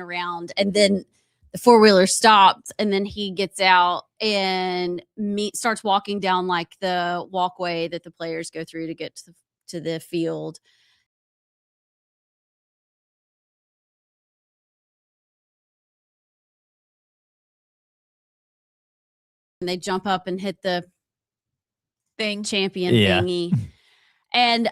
around, and then the four-wheeler stopped, and then he gets out and starts walking down like the walkway that the players go through to get to the field. And they jump up and hit the champion thingy. And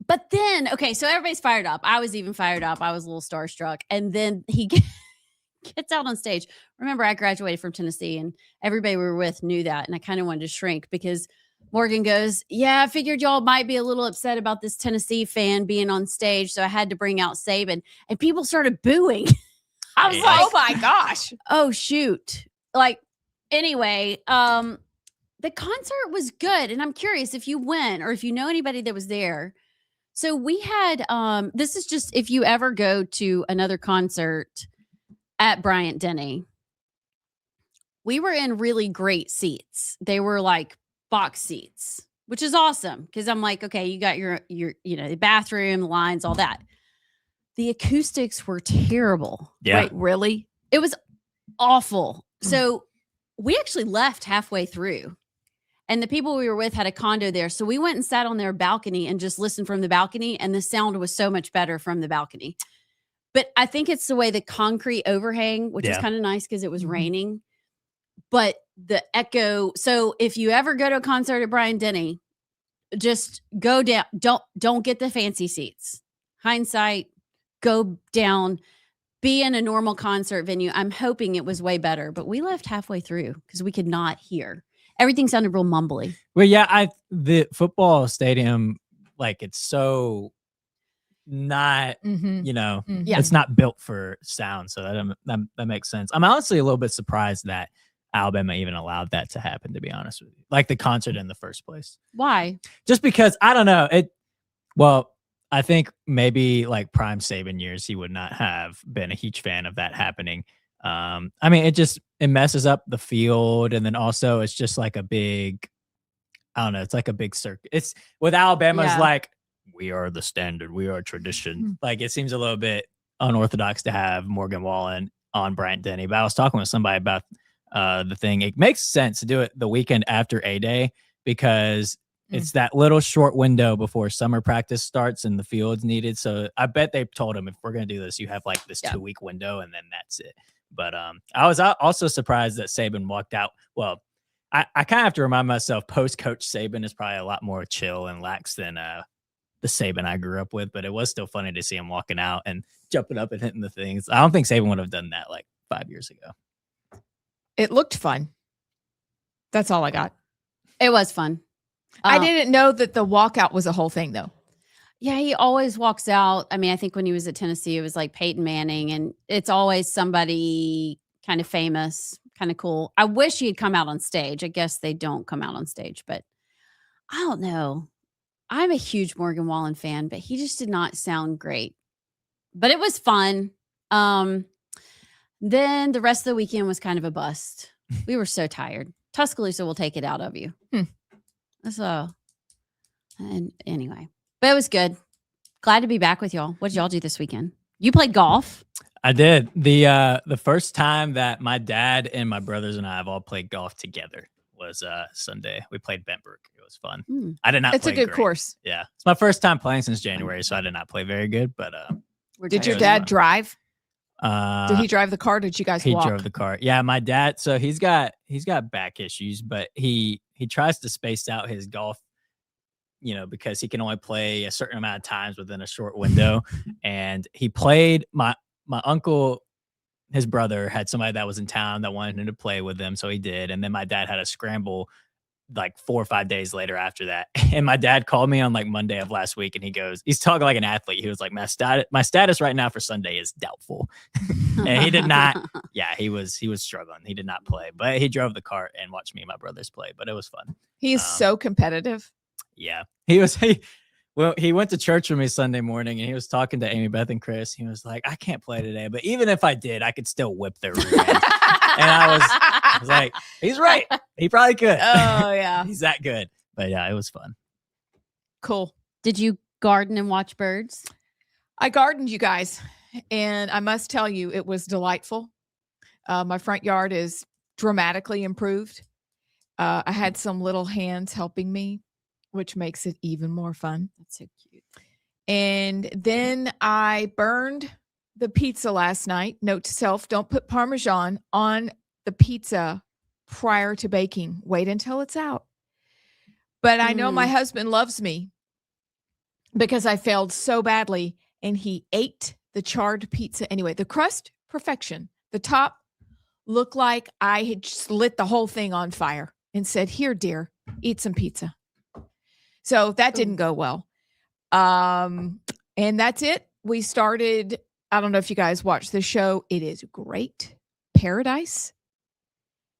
but then, okay, so everybody's fired up. I was even fired up. I was a little starstruck. And then he gets out on stage. Remember, I graduated from Tennessee, and everybody we were with knew that. And I kind of wanted to shrink because Morgan goes, yeah, I figured y'all might be a little upset about this Tennessee fan being on stage. So I had to bring out Saban. And people started booing. I was like, oh my gosh. Oh, shoot. Like, anyway, the concert was good. And I'm curious if you went or if you know anybody that was there. So we had, this is just if you ever go to another concert at Bryant-Denny, we were in really great seats. They were like box seats, which is awesome. Cause I'm like, okay, you got your, the bathroom, the lines, all that. The acoustics were terrible. Yeah. Wait, really? It was awful. So we actually left halfway through. And the people we were with had a condo there. So we went and sat on their balcony and just listened from the balcony. And the sound was so much better from the balcony. But I think it's the way the concrete overhang, which is kind of nice because it was raining. But the echo. So if you ever go to a concert at Bryant-Denny, just go down. Don't get the fancy seats. Hindsight, go down. Be in a normal concert venue. I'm hoping it was way better. But we left halfway through because we could not hear. Everything sounded real mumbly. Well, yeah, the football stadium, like it's so not, it's not built for sound. So that makes sense. I'm honestly a little bit surprised that Alabama even allowed that to happen, to be honest with you. Like the concert in the first place. Why? Just because, I don't know. Well, I think maybe like prime Saban years, he would not have been a huge fan of that happening. I mean, it messes up the field, and then also it's just like a big, I don't know, it's like a big circuit. It's with Alabama's like, we are the standard, we are tradition. Like it seems a little bit unorthodox to have Morgan Wallen on Bryant-Denny. But I was talking with somebody about the thing. It makes sense to do it the weekend after A-Day because it's that little short window before summer practice starts and the field's needed. So I bet they told him, if we're going to do this, you have like this 2-week window and then that's it. But I was also surprised that Saban walked out. Well, I kind of have to remind myself post-coach Saban is probably a lot more chill and lax than the Saban I grew up with. But it was still funny to see him walking out and jumping up and hitting the things. I don't think Saban would have done that like 5 years ago. It looked fun. That's all I got. It was fun. I didn't know that the walkout was a whole thing, though. Yeah, he always walks out. I mean, I think when he was at Tennessee, it was like Peyton Manning, and it's always somebody kind of famous, kind of cool. I wish he had come out on stage. I guess they don't come out on stage, but I don't know. I'm a huge Morgan Wallen fan, but he just did not sound great. But it was fun. Then the rest of the weekend was kind of a bust. We were so tired. Tuscaloosa will take it out of you. So, and anyway. But it was good. Glad to be back with y'all. What did y'all do this weekend? You played golf? I did. The first time that my dad and my brothers and I have all played golf together was Sunday. We played Bentbrook. It was fun. I did not It's play a good great. course. Yeah. It's my first time playing since January, so I did not play very good. But did your dad drive? Did he drive the car? Did you guys walk? He drove the car. Yeah, my dad. So he's got back issues, but he tries to space out his golf, because he can only play a certain amount of times within a short window. And he played my uncle, his brother had somebody that was in town that wanted him to play with them. So he did. And then my dad had a scramble like 4 or 5 days later after that. And my dad called me on like Monday of last week and he goes, he's talking like an athlete. He was like, my status right now for Sunday is doubtful. And he did not. Yeah, he was struggling. He did not play, but he drove the cart and watched me and my brothers play, but it was fun. He's so competitive. Yeah, he went to church with me Sunday morning and he was talking to Amy Beth and Chris. He was like, I can't play today, but even if I did, I could still whip their rear end. And I was like, he's right. He probably could. Oh, yeah. He's that good. But yeah, it was fun. Cool. Did you garden and watch birds? I gardened, you guys. and I must tell you, it was delightful. My front yard is dramatically improved. I had some little hands helping me, which makes it even more fun. That's so cute. And then I burned the pizza last night. Note to self, don't put Parmesan on the pizza prior to baking. Wait until it's out. But I know my husband loves me because I failed so badly, and he ate the charred pizza anyway. The crust, perfection. The top looked like I had just lit the whole thing on fire and said, here, dear, eat some pizza. So that didn't go well. And that's it. We started, I don't know if you guys watched the show. It is great. Paradise.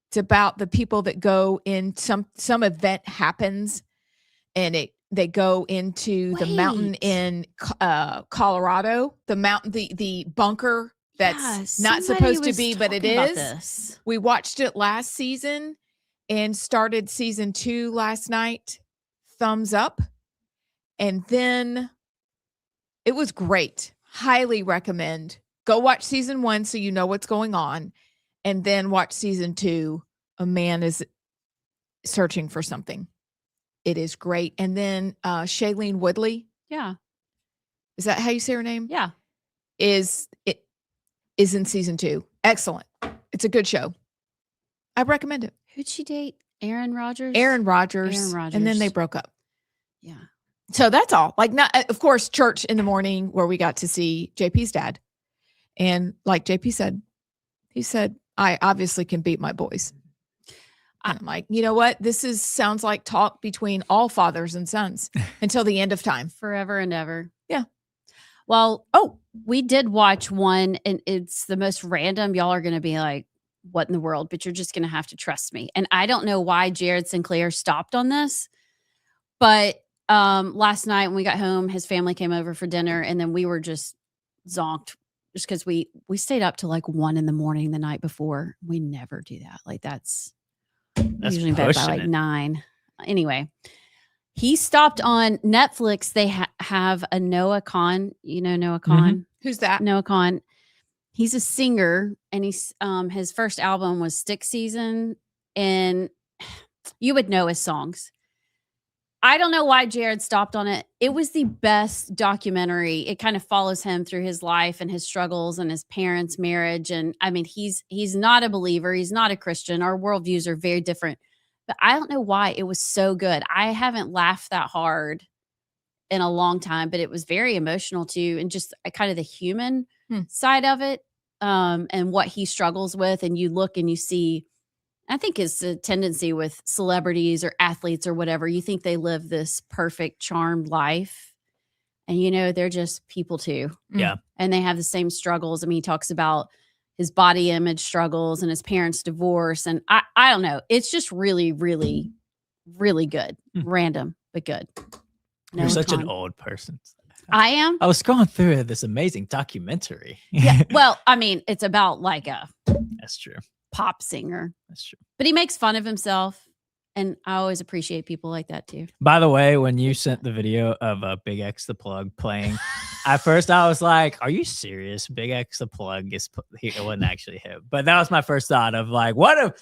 It's about the people that go in some event happens, and they go into the mountain in Colorado, the mountain, the bunker that's not supposed to be, but it is. We watched it last season and started season 2 last night. Thumbs up. And then it was great. Highly recommend. Go watch season 1 so you know what's going on. And then watch season 2. A man is searching for something. It is great. And then Shailene Woodley. Yeah. Is that how you say her name? Yeah. Is in season 2. Excellent. It's a good show. I recommend it. Who'd she date? Aaron Rodgers? Aaron Rodgers. And then they broke up. Yeah. So that's all. Like, not, of course, church in the morning where we got to see JP's dad. And like JP said, he said, I obviously can beat my boys. I'm like, you know what? This sounds like talk between all fathers and sons until the end of time. Forever and ever. Yeah. Well, we did watch one, and it's the most random. Y'all are going to be like, what in the world? But you're just going to have to trust me. And I don't know why Jared Sinclair stopped on this, but last night when we got home, his family came over for dinner, and then we were just zonked just because we stayed up till like 1 a.m. the night before. We never do that. Like that's usually in bed by like 9. Anyway, he stopped on Netflix. They have a Noah Kahan. You know Noah Kahan? Mm-hmm. Who's that? Noah Kahan. He's a singer, and he's his first album was Stick Season, and you would know his songs. I don't know why Jared stopped on it. It was the best documentary. It kind of follows him through his life and his struggles and his parents' marriage. And I mean, he's not a believer. He's not a Christian. Our worldviews are very different. But I don't know why it was so good. I haven't laughed that hard in a long time, but it was very emotional too. And just kind of the human side of it and what he struggles with. And you look and you see, I think it's a tendency with celebrities or athletes or whatever. You think they live this perfect, charmed life. And, you know, they're just people too. Yeah. And they have the same struggles. I mean, he talks about his body image struggles and his parents' divorce. And I don't know. It's just really, really, really good. Random, but good. You're such an old person. I am. I was going through this amazing documentary. Yeah. Well, I mean, it's about like That's true. Pop singer. That's true. But he makes fun of himself. And I always appreciate people like that too. By the way, when you sent the video of Big X the Plug playing, at first I was like, are you serious? Big X the Plug it wasn't actually him. But that was my first thought of like, what a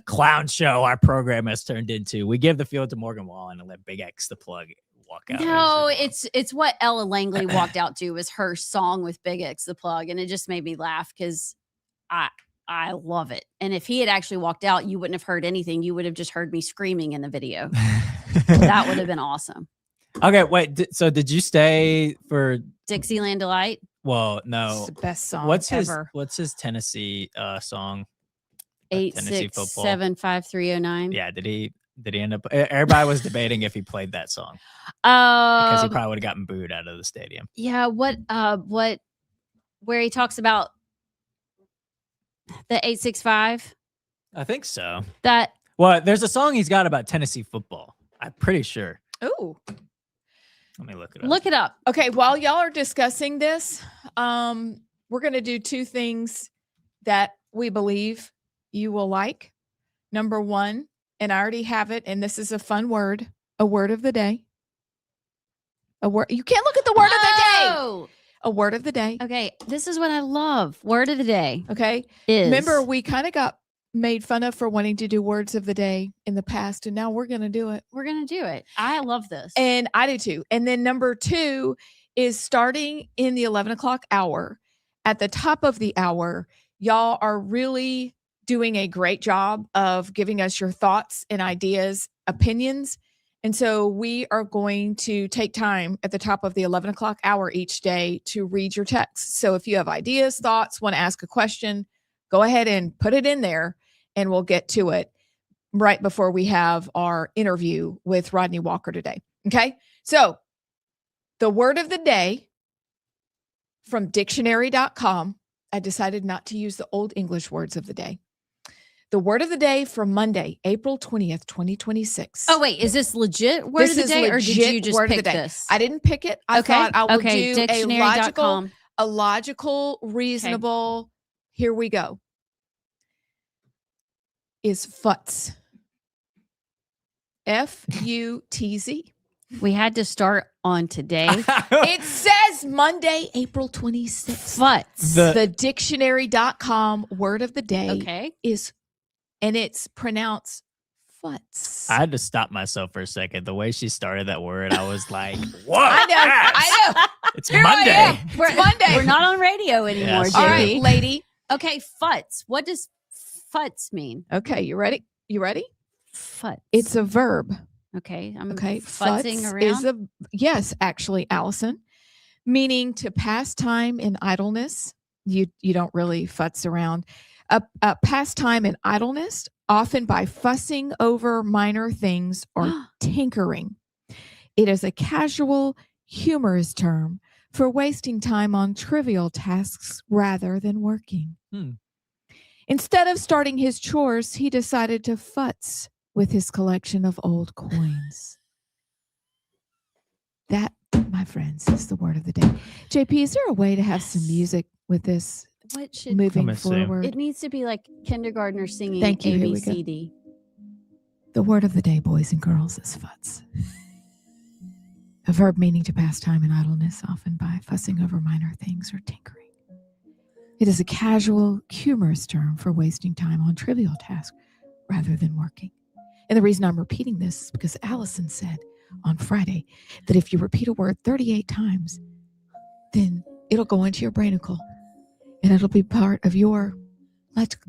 clown show our program has turned into. We give the field to Morgan Wallen and let Big X the Plug walk out. No, it's what Ella Langley walked out to was her song with Big X the Plug. And it just made me laugh because I love it. And if he had actually walked out, you wouldn't have heard anything. You would have just heard me screaming in the video. That would have been awesome. Okay, wait. So did you stay for Dixieland Delight? Well, no. It's the best song ever. What's his Tennessee song? 8675309. Yeah, did he end up? Everybody was debating if he played that song because he probably would have gotten booed out of the stadium. Yeah, where he talks about the 865. I think so. Well, there's a song he's got about Tennessee football. I'm pretty sure. Oh, let me look it up. Look it up. Okay, while y'all are discussing this, we're going to do 2 things that we believe you will like. Number 1, and I already have it, and this is a fun word, a word of the day. A word. You can't look at the word of the day. a word of the day. Okay, this is what I love. Word of the day Okay. is. Remember, we kind of got made fun of for wanting to do words of the day in the past, and now we're going to do it. We're going to do it. I love this. And I do too. And then number 2 is starting in the 11 o'clock hour. At the top of the hour, y'all are really doing a great job of giving us your thoughts and ideas, opinions. And so we are going to take time at the top of the 11 o'clock hour each day to read your text. So if you have ideas, thoughts, want to ask a question, go ahead and put it in there and we'll get to it right before we have our interview with Rodney Walker today. Okay. So the word of the day from dictionary.com. I decided not to use the old English words of the day. The word of the day for Monday, April 20th, 2026. Oh, wait. Is this legit word of the day or did you just pick this? I didn't pick it. I thought I would do dictionary.com. a logical, reasonable. Here we go. Is futz. F-U-T-Z. We had to start on today. It says Monday, April 26th. Futz. The dictionary.com word of the day is, and it's pronounced futz. I had to stop myself for a second. The way she started that word, I was like, what? I know. It's Here Monday. It's Monday. We're not on radio anymore, Yeah, JP. All right, lady. Okay, futz. What does futz mean? Okay, you ready? Futz. It's a verb. Okay, I'm Okay, futzing futz around. Yes, actually, Allison, meaning to pass time in idleness. You don't really futz around. A pastime in idleness, often by fussing over minor things or tinkering. It is a casual, humorous term for wasting time on trivial tasks rather than working. Instead of starting his chores, he decided to futz with his collection of old coins. That, my friends, is the word of the day. JP, is there a way to have some music with this What should moving forward? it needs to be like kindergartner singing Thank you. A, Here B, we go. C, D. The word of the day, boys and girls, is futz. A verb meaning to pass time in idleness, often by fussing over minor things or tinkering. It is a casual, humorous term for wasting time on trivial tasks rather than working. And the reason I'm repeating this is because Allison said on Friday that if you repeat a word 38 times, then it'll go into your brainicle and it'll be part of your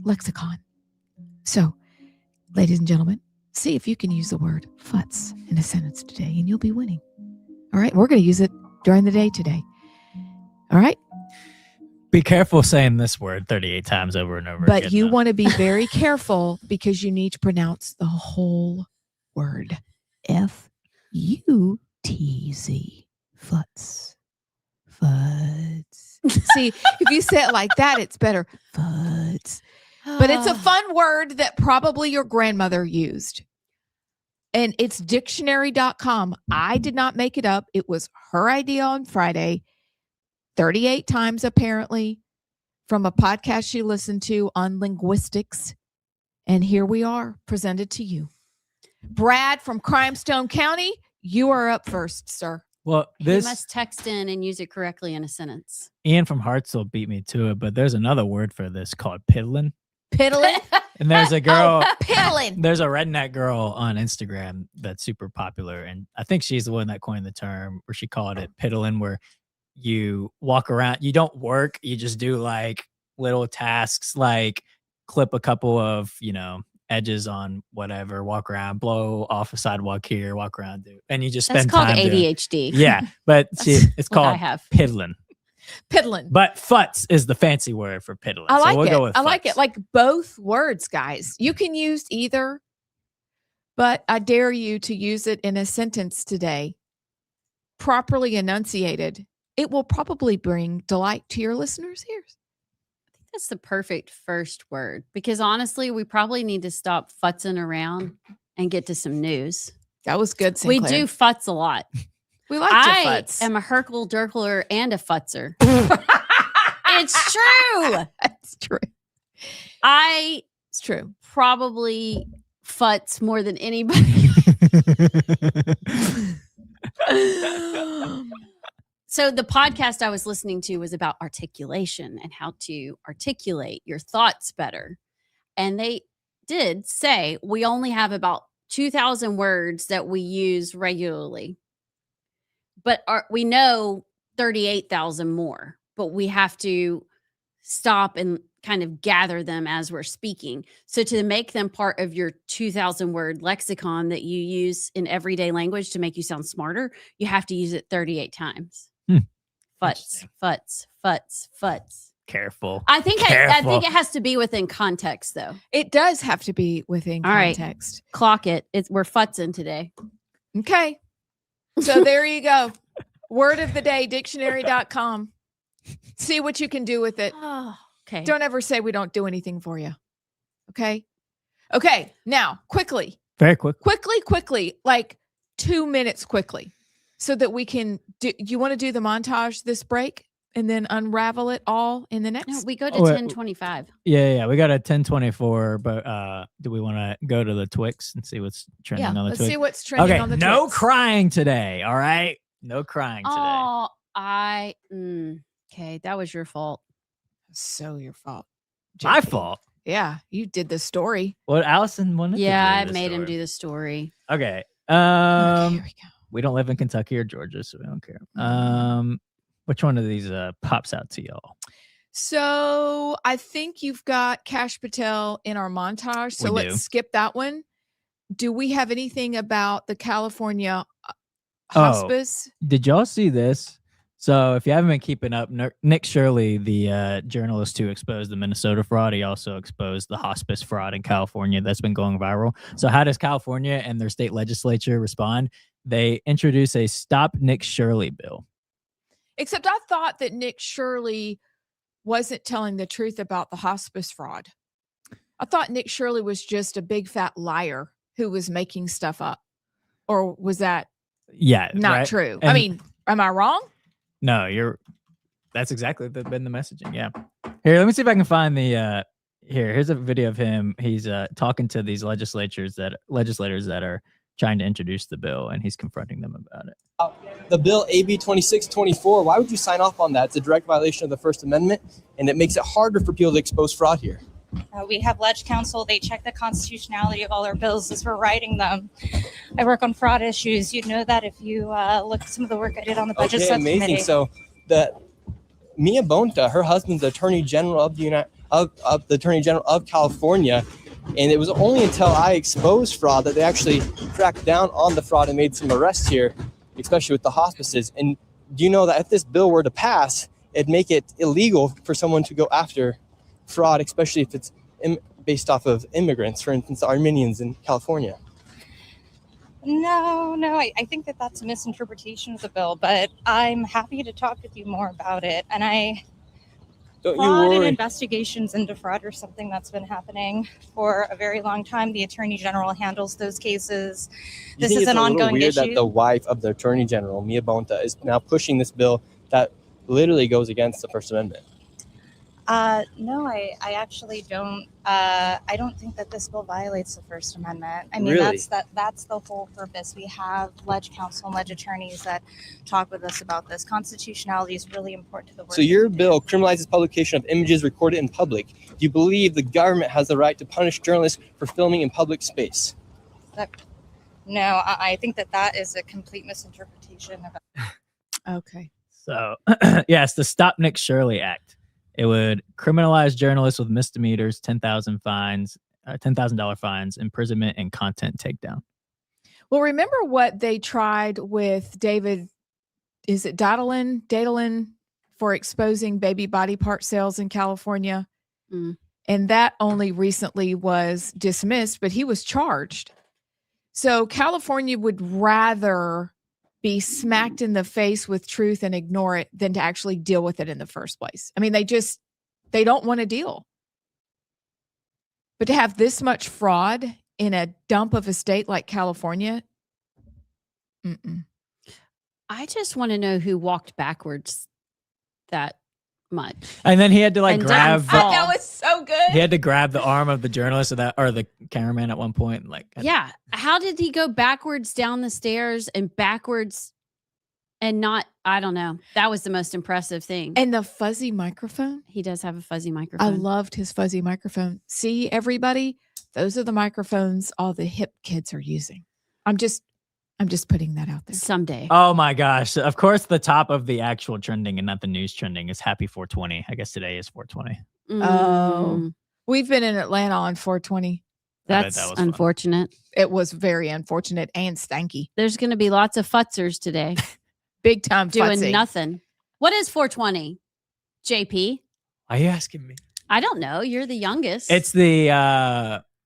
lexicon. So, ladies and gentlemen, see if you can use the word futz in a sentence today and you'll be winning. All right, we're going to use it during the day today. All right? Be careful saying this word 38 times over and over But again. you though. want to be very careful because you need to pronounce the whole word. F-U-T-Z. Futz. Futz. See, if you say it like that, it's better. Futz. But it's a fun word that probably your grandmother used. And it's dictionary.com. I did not make it up. It was her idea on Friday. 38 times apparently from a podcast she listened to on linguistics. And here we are, presented to you. Brad from Crimestone County, you are up first, sir. Well, You this must text in and use it correctly in a sentence. Ian from Hartsville beat me to it, but there's another word for this called piddling. Piddling? And there's a girl, Piddling. there's a redneck girl on Instagram that's super popular. And I think she's the one that coined the term, where she called it piddling, where you walk around, you don't work, you just do like little tasks, like clip a couple of, edges on whatever, walk around, blow off a sidewalk here, walk around, and you just That's spend called time doing- ADHD. Yeah, but see, it's What I called have. piddling. Piddling. But futz is the fancy word for piddling. I like so we'll it. go with I like futz. it. Like both words, guys. You can use either, but I dare you to use it in a sentence today, properly enunciated. It will probably bring delight to your listeners' ears. That's the perfect first word because honestly, we probably need to stop futzing around and get to some news. That was good, We Sinclair. do futz a lot. We like I to futz. am a Herkle-Durkler and a futzer. It's true. That's true. I It's true. probably futz more than anybody. So the podcast I was listening to was about articulation and how to articulate your thoughts better. And they did say we only have about 2,000 words that we use regularly. But we know 38,000 more, but we have to stop and kind of gather them as we're speaking. So to make them part of your 2,000 word lexicon that you use in everyday language to make you sound smarter, you have to use it 38 times. Futz, futz, futz, futz. Careful. I think it has to be within context, though. It does have to be within All right. context. Clock it. We're futzing today. Okay. So there you go. Word of the day, dictionary.com. See what you can do with it. Oh, okay. Don't ever say we don't do anything for you. Okay. Okay. Now, quickly, Very quick. quickly, like 2 minutes quickly, so that we can do. You want to do the montage this break and then unravel it all in the next? No, we go to 10:25. Yeah. We got a 10:24, but do we want to go to the Twix and see what's trending on the let's Twix? see what's trending Okay, on the no Twix. crying today. All right, no crying today. Oh, okay. That was your fault. So your fault. My JP. fault. Yeah, you did the story. Well, Allison wanted. Yeah, to I do made him story. do the story. Okay. Okay, here we go. We don't live in Kentucky or Georgia, so we don't care. Which one of these pops out to y'all? So I think you've got Kash Patel in our montage. So We let's do. skip that one. Do we have anything about the California hospice? Did y'all see this? So if you haven't been keeping up, Nick Shirley, the journalist who exposed the Minnesota fraud, he also exposed the hospice fraud in California that's been going viral. So how does California and their state legislature respond? They introduce a Stop Nick Shirley bill. Except I thought that Nick Shirley wasn't telling the truth about the hospice fraud. I thought Nick Shirley was just a big fat liar who was making stuff up. Or was that not right? true? And- I mean, am I wrong? No, that's exactly been the messaging. Yeah. Here, let me see if I can find the here's a video of him. He's talking to these legislators that are trying to introduce the bill, and he's confronting them about it. The bill AB 2624, why would you sign off on that? It's a direct violation of the First Amendment, and it makes it harder for people to expose fraud here. We have Ledge Council. They check the constitutionality of all our bills as we're writing them. I work on fraud issues. You'd know that if you look at some of the work I did on the budget subcommittee. Amazing. So Mia Bonta, her husband's Attorney General of the Attorney General of California, and it was only until I exposed fraud that they actually cracked down on the fraud and made some arrests here, especially with the hospices. And do you know that if this bill were to pass, it'd make it illegal for someone to go after fraud, especially if it's based off of immigrants, for instance, the Armenians in California? No, I think that that's a misinterpretation of the bill, but I'm happy to talk with you more about it. And Don't you fraud and worry. investigations into fraud are something that's been happening for a very long time. The Attorney General handles those cases. You This think is it's an a little ongoing weird issue. that the wife of the Attorney General, Mia Bonta, is now pushing this bill that literally goes against the First Amendment? No, I actually don't. I don't think that this bill violates the First Amendment. I mean, Really? that's the whole purpose. We have Ledge Council and Ledge attorneys that talk with us about this. Constitutionality is really important to the work. So your bill criminalizes publication of images recorded in public. Do you believe the government has the right to punish journalists for filming in public space? No, I think that is a complete misinterpretation of. Okay. So yes, the Stop Nick Shirley Act. It would criminalize journalists with misdemeanors, $10,000 fines, imprisonment, and content takedown. Well, remember what they tried with David, is it Dadalin for exposing baby body part sales in California? Mm. And that only recently was dismissed, but he was charged. So California would rather be smacked in the face with truth and ignore it than to actually deal with it in the first place. I mean, they don't want to deal. But to have this much fraud in a dump of a state like California, I just want to know who walked backwards that much. And then he had to like And grab. didn't fall. that was so good. He had to grab the arm of the journalist or the cameraman at one point. And like, Yeah. How did he go backwards down the stairs and backwards and not I don't know. That was the most impressive thing. And the fuzzy microphone. He does have a fuzzy I microphone. loved his fuzzy microphone. See, everybody, those are the microphones all the hip kids are using. I'm just putting that out there. Someday. Oh my gosh. Of course, the top of the actual trending and not the news trending is Happy 420. I guess today is 420. Oh. We've been in Atlanta on 420. I bet That's that was fun. unfortunate. It was very unfortunate and stanky. There's going to be lots of futzers today Big time doing futzy. nothing. What is 420? JP? Why are you asking me? I don't know. You're the youngest. It's the,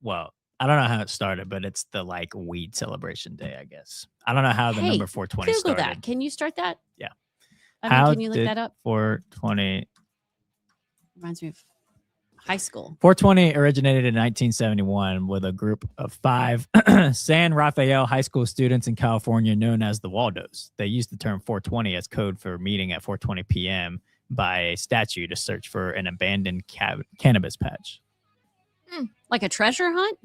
well, I don't know how it started, but it's the like weed celebration day, I guess. I don't know how the Hey, number 420 Google started. that. Can you start that? Yeah. I mean, How can you look did that up? 420. Reminds me of high school. 420 originated in 1971 with a group of 5 San Rafael high school students in California known as the Waldos. They used the term 420 as code for meeting at 4:20 p.m. by a statue to search for an abandoned cannabis patch. Like a treasure hunt?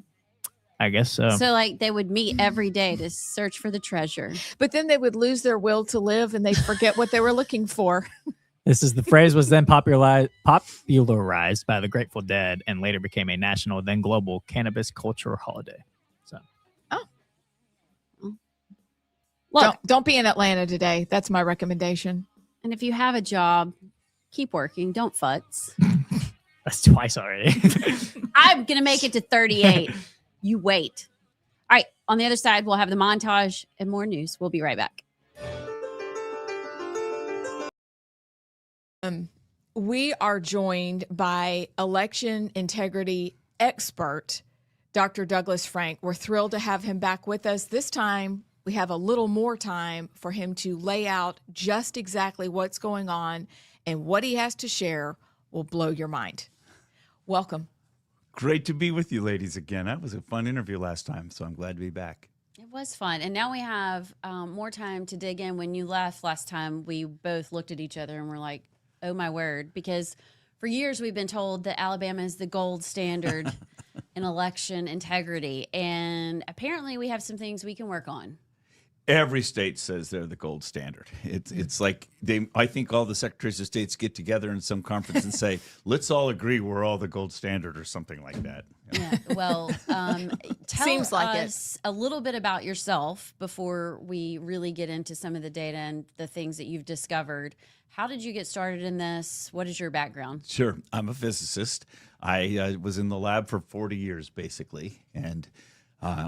I guess so. So like they would meet every day to search for the treasure. But then they would lose their will to live and they'd forget what they were looking for. The phrase was then popularized by the Grateful Dead and later became a national, then global cannabis culture holiday. So, Look, Don't be in Atlanta today. That's my recommendation. and if you have a job, keep working. Don't futz. that's twice already. I'm going to make it to 38. You wait. All right. On the other side, we'll have the montage and more news. We'll be right back. We are joined by election integrity expert, Dr. Douglas Frank. We're thrilled to have him back with us. This time, we have a little more time for him to lay out just exactly what's going on, and what he has to share will blow your mind. Welcome. Great to be with you ladies again. That was a fun interview last time, so I'm glad to be back. It was fun. And now we have more time to dig in. When you left last time, we both looked at each other and were like, oh, my word. Because for years, we've been told that Alabama is the gold standard in election integrity. And apparently, we have some things we can work on. Every state says they're the gold standard. It's like I think all the secretaries of states get together in some conference and say, let's all agree we're all the gold standard or something like that. Yeah. Well, tell Seems like it. us a little bit about yourself before we really get into some of the data and the things that you've discovered. How did you get started in this? What is your background? Sure. I'm a physicist. I was in the lab for 40 years, basically. And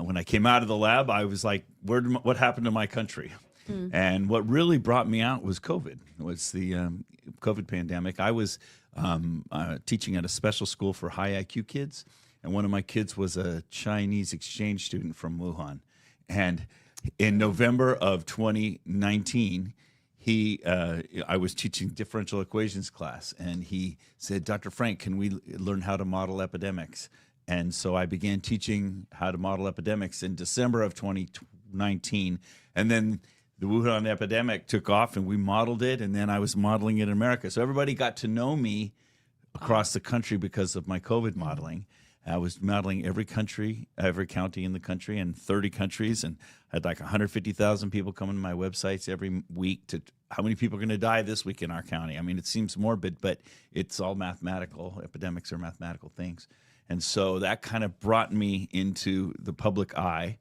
when I came out of the lab, I was like, what happened to my country? And what really brought me out was COVID. It was the COVID pandemic. I was teaching at a special school for high IQ kids. And one of my kids was a Chinese exchange student from Wuhan. And in November of 2019, I was teaching differential equations class, and he said, Dr. Frank, can we learn how to model epidemics? And so I began teaching how to model epidemics in December of 2019. And then the Wuhan epidemic took off and we modeled it. And then I was modeling it in America. So everybody got to know me across the country because of my COVID modeling. I was modeling every country, every county in the country, and 30 countries, and I had like 150,000 people coming to my websites every week to how many people are going to die this week in our county. I mean, it seems morbid, but it's all mathematical. Epidemics are mathematical things. And so that kind of brought me into the public eye.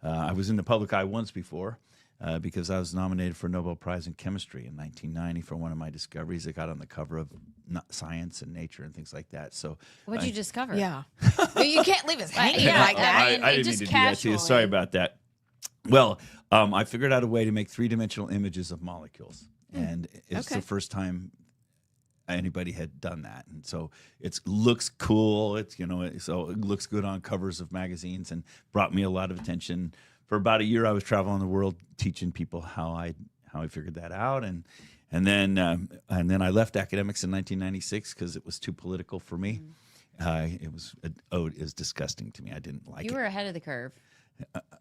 I was in the public eye once before because I was nominated for a Nobel Prize in Chemistry in 1990 for one of my discoveries that got on the cover of Science and Nature and things like that. So What'd you discover? Yeah. Well, you can't leave us hanging Yeah, like that. I mean, I didn't just mean to do that to you. Sorry casually. about that. Well, I figured out a way to make three-dimensional images of molecules. And it's Okay. the first time anybody had done that. And so it looks cool. So it looks good on covers of magazines and brought me a lot of attention. For about a year, I was traveling the world teaching people how I figured that out. And then I left academics in 1996 because it was too political for me. It was disgusting to me. I didn't like it. You were ahead of the curve.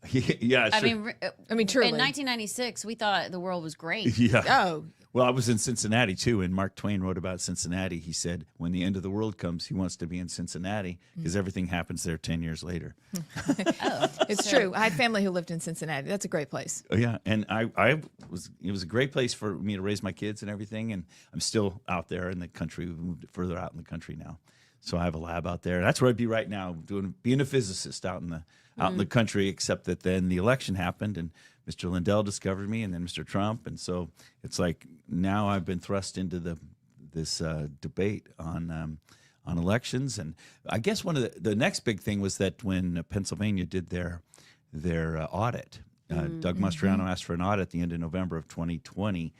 Yeah, I sure. mean, truly. in 1996, we thought the world was great. Yeah. Oh, Well, I was in Cincinnati too, and Mark Twain wrote about Cincinnati. He said, when the end of the world comes, he wants to be in Cincinnati because everything happens there 10 years later. it's true. I had family who lived in Cincinnati. That's a great place. Oh, yeah. And it was a great place for me to raise my kids and everything. And I'm still out there in the country. We've moved further out in the country now. So I have a lab out there. That's where I'd be right now, being a physicist out in the country, except that then the election happened and Mr. Lindell discovered me and then Mr. Trump. And so it's like now I've been thrust into this debate on elections. And I guess one of the next big thing was that when Pennsylvania did their audit, Doug Mastriano asked for an audit at the end of November of 2020.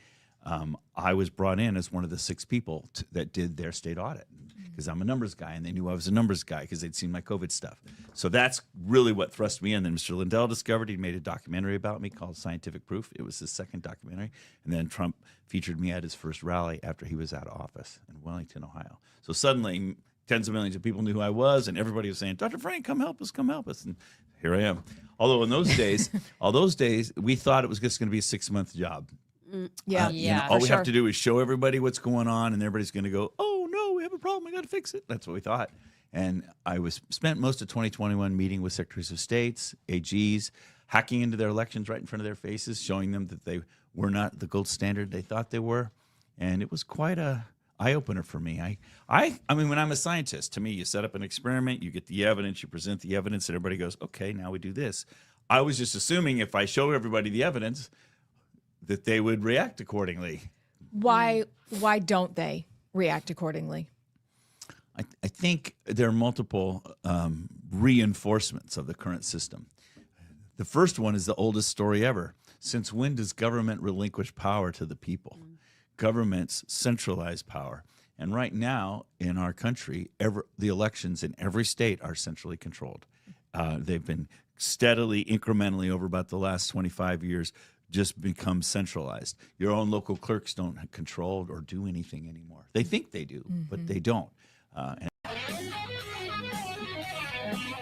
I was brought in as one of the 6 people that did their state audit because I'm a numbers guy, and they knew I was a numbers guy because they'd seen my COVID stuff. So that's really what thrust me in. Then Mr. Lindell discovered, he made a documentary about me called Scientific Proof. It was his second documentary. And then Trump featured me at his first rally after he was out of office in Wellington, Ohio. So suddenly tens of millions of people knew who I was, and everybody was saying, Dr. Frank, come help us, come help us. And here I am. Although in those days, we thought it was just going to be a 6-month job. Yeah. All we have to do is show everybody what's going on, and everybody's going to go, oh, no, we have a problem. I got to fix it. That's what we thought. And I spent most of 2021 meeting with secretaries of states, AGs, hacking into their elections right in front of their faces, showing them that they were not the gold standard they thought they were. And it was quite a eye-opener for me. I mean, when I'm a scientist, to me, you set up an experiment, you get the evidence, you present the evidence, and everybody goes, okay, now we do this. I was just assuming if I show everybody the evidence, that they would react accordingly. Why don't they react accordingly? I think there are multiple reinforcements of the current system. The first one is the oldest story ever. Since when does government relinquish power to the people? Governments centralize power. And right now in our country, the elections in every state are centrally controlled. They've been steadily, incrementally over about the last 25 years, just become centralized. Your own local clerks don't control or do anything anymore. They think they do, but they don't.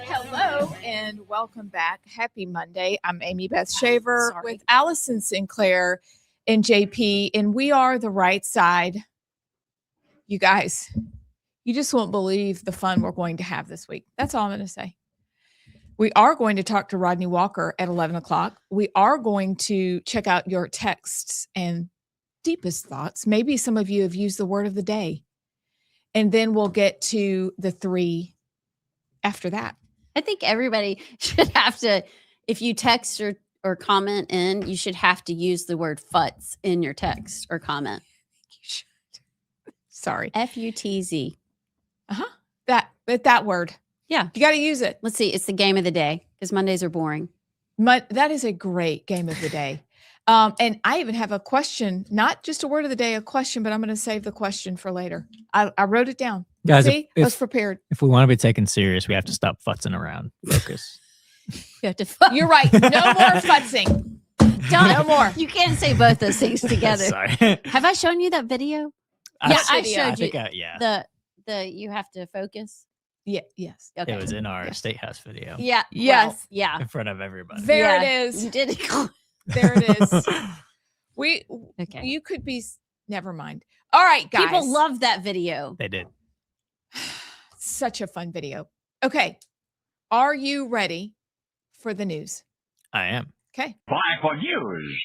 Hello and welcome back. Happy Monday. I'm Amy Beth Shaver with Allison Sinclair and JP, and we are the Right Side. You guys, you just won't believe the fun we're going to have this week. That's all I'm going to say. We are going to talk to Rodney Walker at 11 o'clock. We are going to check out your texts and deepest thoughts. Maybe some of you have used the word of the day. And then we'll get to the 3 after that. I think everybody should have to, if you text or comment in, you should have to use the word futz in your text or comment. You should. Sorry. F-U-T-Z. That word. Yeah. You got to use it. Let's see. It's the game of the day because Mondays are boring. That is a great game of the day. And I even have a question, not just a word of the day, a question, but I'm going to save the question for later. I wrote it down. Guys, See, I was prepared. If we want to be taken serious, we have to stop futzing around. Focus. You have to. You're right. No more futzing. No more. You can't say both those things together. Sorry. Have I shown you that video? I showed you. The you have to focus. Yeah. Yes. Okay. It was in our State House video. Yeah. Yes. Well, yeah. In front of everybody. There it is. You did it. There it is. Okay. You could be. Never mind. All right, guys. People love that video. They did. Such a fun video. Okay. Are you ready for the news? I am. Okay. Time for news.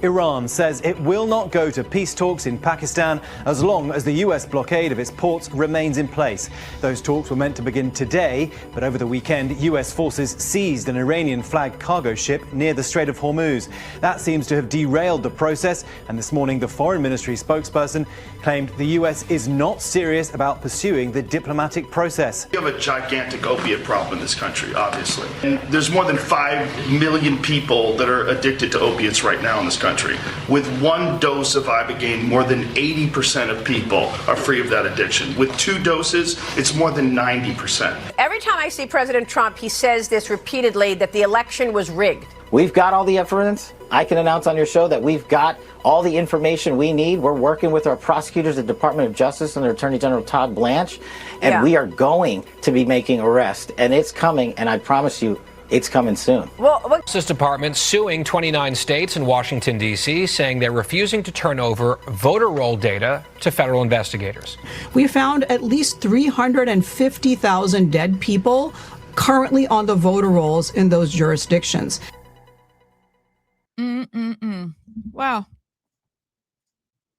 Iran says it will not go to peace talks in Pakistan as long as the US blockade of its ports remains in place. Those talks were meant to begin today, but over the weekend, US forces seized an Iranian-flagged cargo ship near the Strait of Hormuz. That seems to have derailed the process, and this morning the Foreign Ministry spokesperson claimed the US is not serious about pursuing the diplomatic process. We have a gigantic opiate problem in this country, obviously. And there's more than 5 million people that are addicted to opiates right now in this country. With 1 dose of Ibogaine, more than 80% of people are free of that addiction. With 2 doses, it's more than 90%. Every time I see President Trump, he says this repeatedly, that the election was rigged. We've got all the evidence. I can announce on your show that we've got all the information we need. We're working with our prosecutors at the Department of Justice under Attorney General Todd Blanche, and we are going to be making arrests, and it's coming, and I promise you, it's coming soon. Justice Department suing 29 states and Washington, D.C., saying they're refusing to turn over voter roll data to federal investigators. We found at least 350,000 dead people currently on the voter rolls in those jurisdictions. Wow.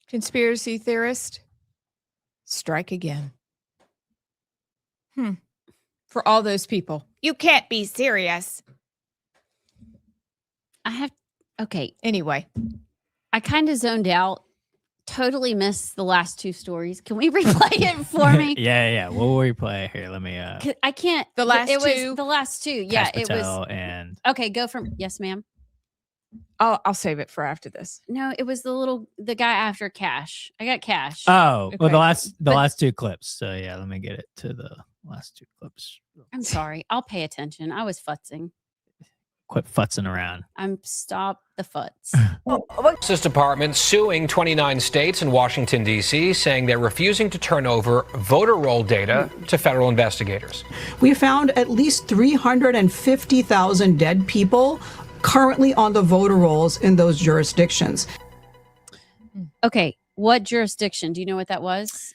Conspiracy theorist, strike again. For all those people. You can't be serious. Okay. Anyway. I kind of zoned out. Totally missed the last two stories. Can we replay it for me? Yeah. We'll replay here. Let me. I can't. The last it two? was the last two. Yeah, Cash it Patel was. and Okay, go from. Yes, ma'am. I'll save it for after this. No, it was the guy after Cash. I got Cash. well, Okay. the last two clips. So yeah, let me get it to the last two clips. I'm sorry. I'll pay attention. I was futzing. Quit futzing around. Stop the futz. Justice Department suing 29 states and Washington, D.C., saying they're refusing to turn over voter roll data to federal investigators. We found at least 350,000 dead people currently on the voter rolls in those jurisdictions. Okay, what jurisdiction? Do you know what that was?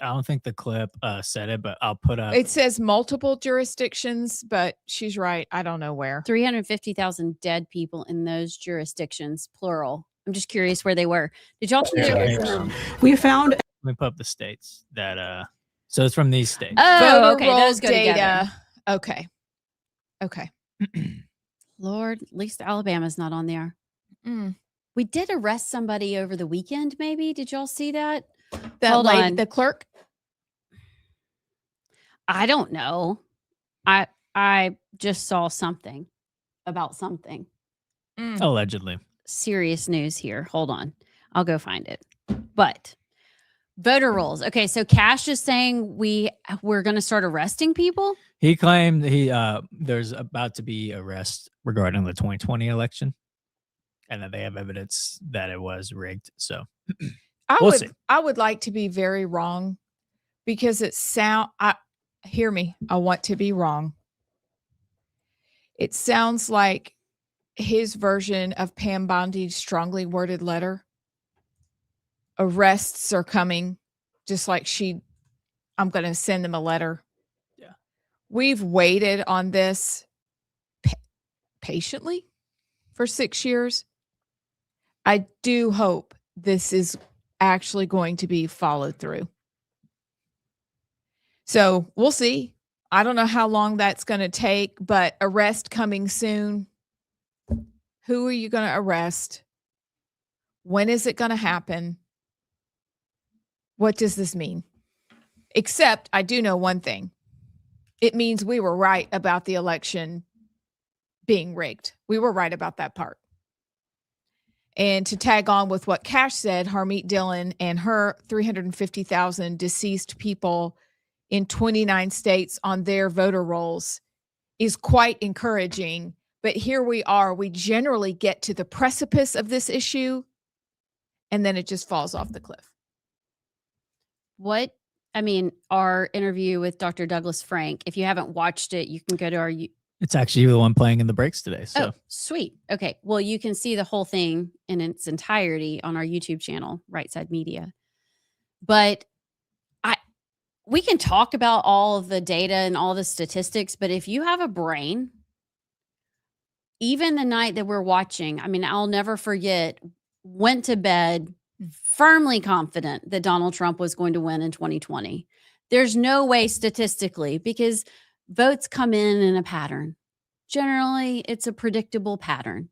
I don't think the clip said it, but I'll put up. It says multiple jurisdictions, but she's right. I don't know where. 350,000 dead people in those jurisdictions, plural. I'm just curious where they were. Did y'all see We found. Let me put up the states that. So it's from these states. Oh, Voter okay. roll Those go data. together. Okay. Lord, at least Alabama's not on there. We did arrest somebody over the weekend, maybe. Did y'all see that? Hold on. The clerk? I don't know. I just saw something about something. Allegedly. Serious news here. Hold on. I'll go find it. But voter rolls. Okay, so Cash is saying we're going to start arresting people? He claimed there's about to be arrests regarding the 2020 election, and that they have evidence that it was rigged. So we'll see. I would like to be very wrong, because hear me. I want to be wrong. It sounds like his version of Pam Bondi's strongly worded letter. Arrests are coming, just like I'm going to send them a letter. Yeah. We've waited on this patiently for 6 years. I do hope this is actually going to be followed through. So we'll see. I don't know how long that's going to take, but arrest coming soon. Who are you going to arrest? When is it going to happen? What does this mean? Except I do know one thing. It means we were right about the election being rigged. We were right about that part. And to tag on with what Cash said, Harmeet Dillon and her 350,000 deceased people in 29 states on their voter rolls is quite encouraging. But here we are. We generally get to the precipice of this issue, and then it just falls off the cliff. Our interview with Dr. Douglas Frank, if you haven't watched it, you can go to our... It's actually the one playing in the breaks today. So sweet. Okay. Well, you can see the whole thing in its entirety on our YouTube channel, Rightside Media. But we can talk about all of the data and all the statistics, but if you have a brain, even the night that we're watching, I'll never forget, went to bed firmly confident that Donald Trump was going to win in 2020. There's no way statistically, because votes come in a pattern. Generally, it's a predictable pattern.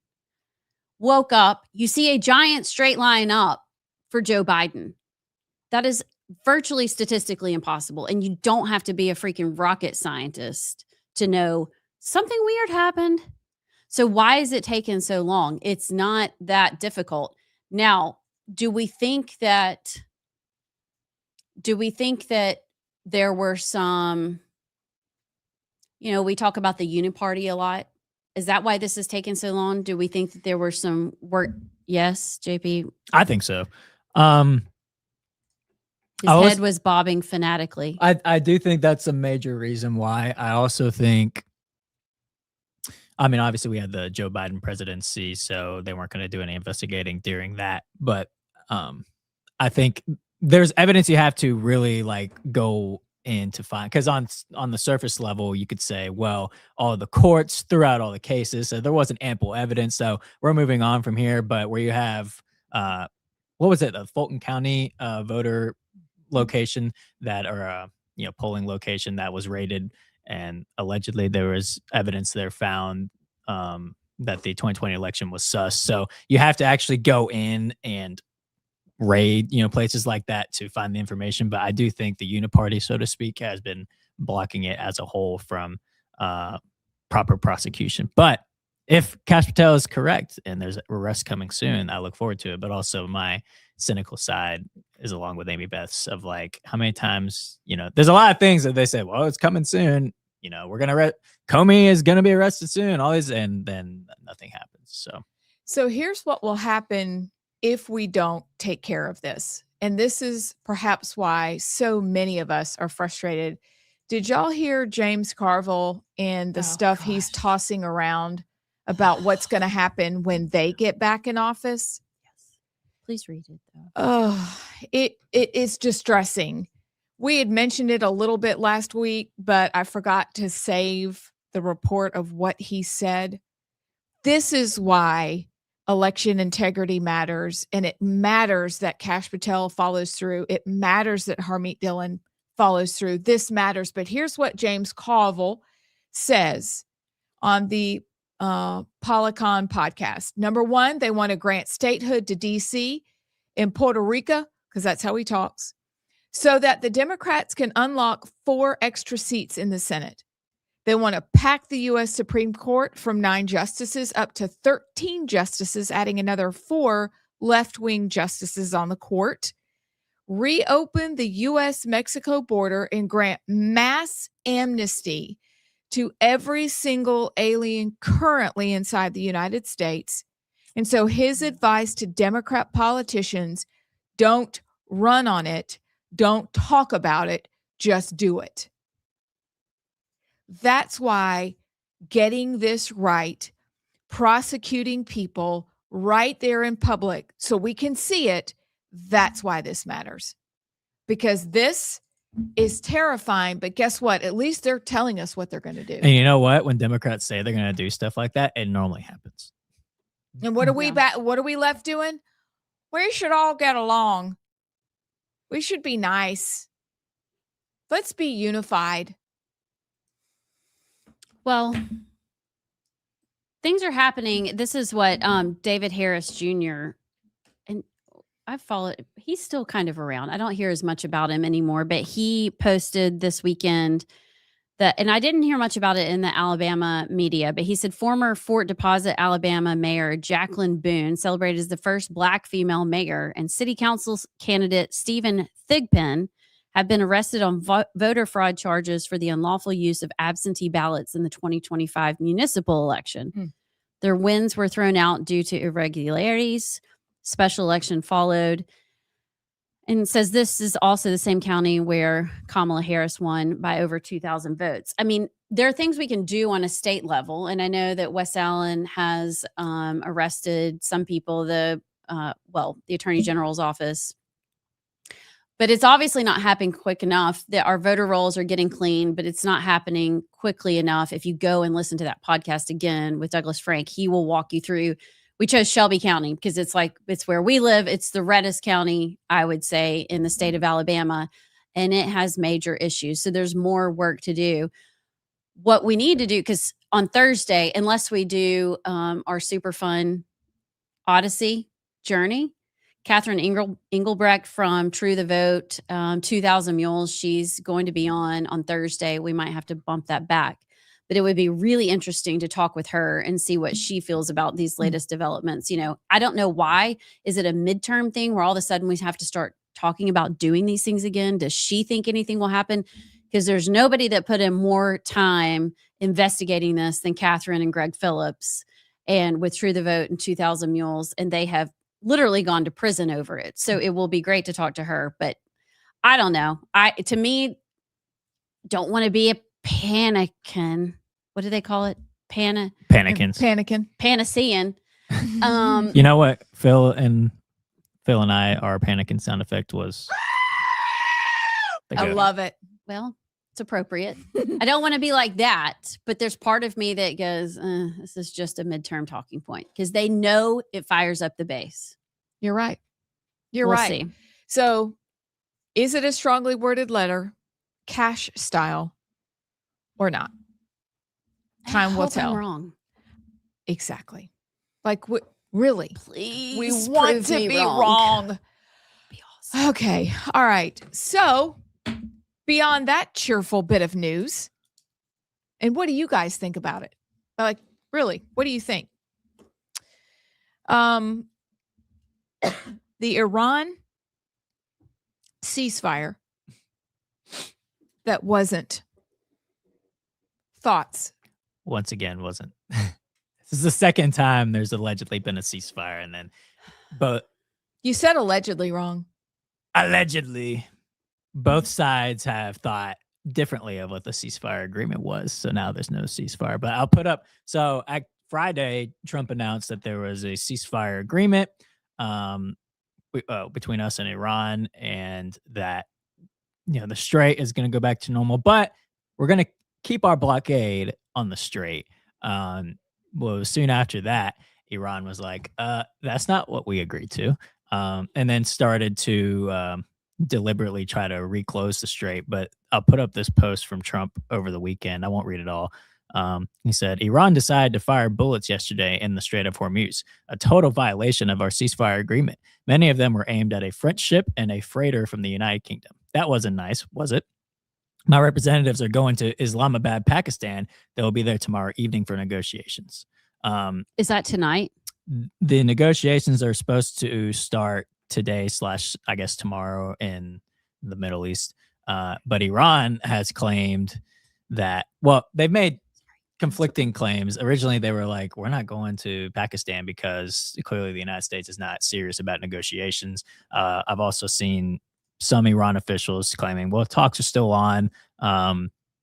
Woke up, you see a giant straight line up for Joe Biden. That is virtually statistically impossible. And you don't have to be a freaking rocket scientist to know something weird happened. So why is it taking so long? It's not that difficult. Now, do we think that there were some, we talk about the uniparty a lot. Is that why this has taken so long? Do we think that there were some work? Yes, JP. I think so. His head was bobbing fanatically. I do think that's a major reason why. I also think, I mean, obviously we had the Joe Biden presidency, so they weren't going to do any investigating during that. But I think there's evidence you have to really like go in to find, because on the surface level, you could say, well, all the courts threw out all the cases, so there wasn't ample evidence. So we're moving on from here. But where you have, what was it, the Fulton County voter location that, or polling location that was raided, and allegedly there was evidence there found that the 2020 election was sus. So you have to actually go in and raid, places like that to find the information. But I do think the uniparty, so to speak, has been blocking it as a whole from proper prosecution. But if Kash Patel is correct and there's arrest coming soon, I look forward to it. But also my cynical side is along with Amy Beth's of like, how many times, there's a lot of things that they say, well, it's coming soon. We're going to Comey is going to be arrested soon, all this, and then nothing happens. So here's what will happen if we don't take care of this. And this is perhaps why so many of us are frustrated. Did y'all hear James Carville and the stuff he's tossing around about what's going to happen when they get back in office? Yes. Please read it, though. Oh, it is distressing. We had mentioned it a little bit last week, but I forgot to save the report of what he said. This is why election integrity matters, and it matters that Kash Patel follows through. It matters that Harmeet Dillon follows through. This matters. But here's what James Carville says on the Polycon podcast. Number one, they want to grant statehood to D.C. and Puerto Rico, because that's how he talks, so that the Democrats can unlock 4 extra seats in the Senate. They want to pack the U.S. Supreme Court from 9 justices up to 13 justices, adding another 4 left-wing justices on the court. Reopen the U.S.-Mexico border and grant mass amnesty to every single alien currently inside the United States. And so his advice to Democrat politicians, don't run on it, don't talk about it, just do it. That's why getting this right, prosecuting people right there in public so we can see it, that's why this matters. Because this is terrifying, but guess what? At least they're telling us what they're going to do. And you know what? When Democrats say they're going to do stuff like that, it normally happens. And what are we what are we left doing? We should all get along. We should be nice. Let's be unified. Well, things are happening. This is what David Harris Jr. and I follow. He's still kind of around. I don't hear as much about him anymore, but he posted this weekend that, and I didn't hear much about it in the Alabama media, but he said former Fort Deposit, Alabama Mayor Jacqueline Boone celebrated as the first Black female mayor, and city council candidate Stephen Thigpen have been arrested on voter fraud charges for the unlawful use of absentee ballots in the 2025 municipal election. Their wins were thrown out due to irregularities. Special election followed. And it says this is also the same county where Kamala Harris won by over 2,000 votes. I mean, there are things we can do on a state level. And I know that Wes Allen has arrested some people, the Attorney General's office. But it's obviously not happening quick enough that our voter rolls are getting clean, but it's not happening quickly enough. If you go and listen to that podcast again with Douglas Frank, he will walk you through. We chose Shelby County because it's where we live. It's the reddest county, I would say, in the state of Alabama, and it has major issues. So there's more work to do. What we need to do, because on Thursday, unless we do our super fun Odyssey journey, Catherine Engelbrecht from True the Vote, 2,000 Mules, she's going to be on Thursday. We might have to bump that back. But it would be really interesting to talk with her and see what she feels about these latest developments. I don't know why. Is it a midterm thing where all of a sudden we have to start talking about doing these things again? Does she think anything will happen? because there's nobody that put in more time investigating this than Catherine and Greg Phillips and with True the Vote and 2,000 Mules. And they have literally gone to prison over it. So it will be great to talk to her. But I don't know. To me, don't want to be a panican. What do they call it? Panicans. Panacean. You know what? Phil and I, our panicking sound effect was. I love it. Well, it's appropriate. I don't want to be like that, but there's part of me that goes, this is just a midterm talking point because they know it fires up the base. You're right. You're We'll right. see. So is it a strongly worded letter, cash style, or not? Time will tell. I'm wrong. Exactly. Like, really? Please. We want to be wrong. Be awesome. Okay. All right. So, beyond that cheerful bit of news, and what do you guys think about it? Like, really, what do you think? The Iran ceasefire that wasn't. Thoughts? Once again, wasn't. This is the second time there's allegedly been a ceasefire, and then, but You said allegedly wrong. allegedly, both sides have thought differently of what the ceasefire agreement was. So now there's no ceasefire. But I'll put up. So at Friday, Trump announced that there was a ceasefire agreement between us and Iran, and that the Strait is going to go back to normal, but we're going to keep our blockade on the Strait. Well, soon after that, Iran was like, that's not what we agreed to. And then started to deliberately try to reclose the Strait. But I'll put up this post from Trump over the weekend. I won't read it all. He said, Iran decided to fire bullets yesterday in the Strait of Hormuz, a total violation of our ceasefire agreement. Many of them were aimed at a French ship and a freighter from the United Kingdom. That wasn't nice, was it? My representatives are going to Islamabad, Pakistan. They'll be there tomorrow evening for negotiations. Is that tonight? The negotiations are supposed to start today / I guess tomorrow in the Middle East. But Iran has claimed that, well, they've made conflicting claims. Originally, they were like, we're not going to Pakistan because clearly the United States is not serious about negotiations. I've also seen some Iran officials claiming, well, talks are still on.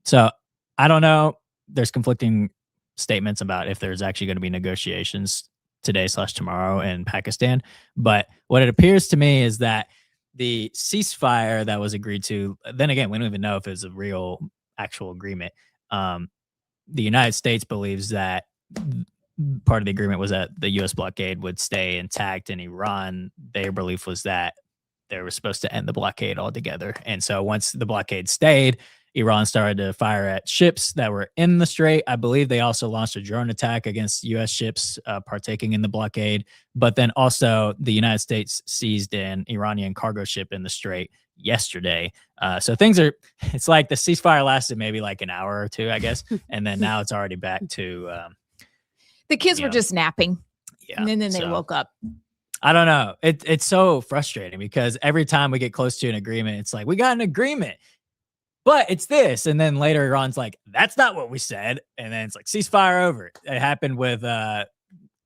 So I don't know. There's conflicting statements about if there's actually going to be negotiations today / tomorrow in Pakistan. But what it appears to me is that the ceasefire that was agreed to, then again, we don't even know if it's a real actual agreement. The United States believes that part of the agreement was that the U.S. blockade would stay intact in Iran. Their belief was that they were supposed to end the blockade altogether. And so once the blockade stayed, Iran started to fire at ships that were in the Strait. I believe they also launched a drone attack against U.S. ships partaking in the blockade. But then also the United States seized an Iranian cargo ship in the Strait yesterday. So things are, it's like the ceasefire lasted maybe like an hour or two, I guess. And then now it's already back to. The kids were just napping. Yeah. And then they woke up. I don't know. It's so frustrating because every time we get close to an agreement, it's like, we got an agreement, but it's this. And then later Iran's like, that's not what we said. And then it's like, ceasefire over. It happened with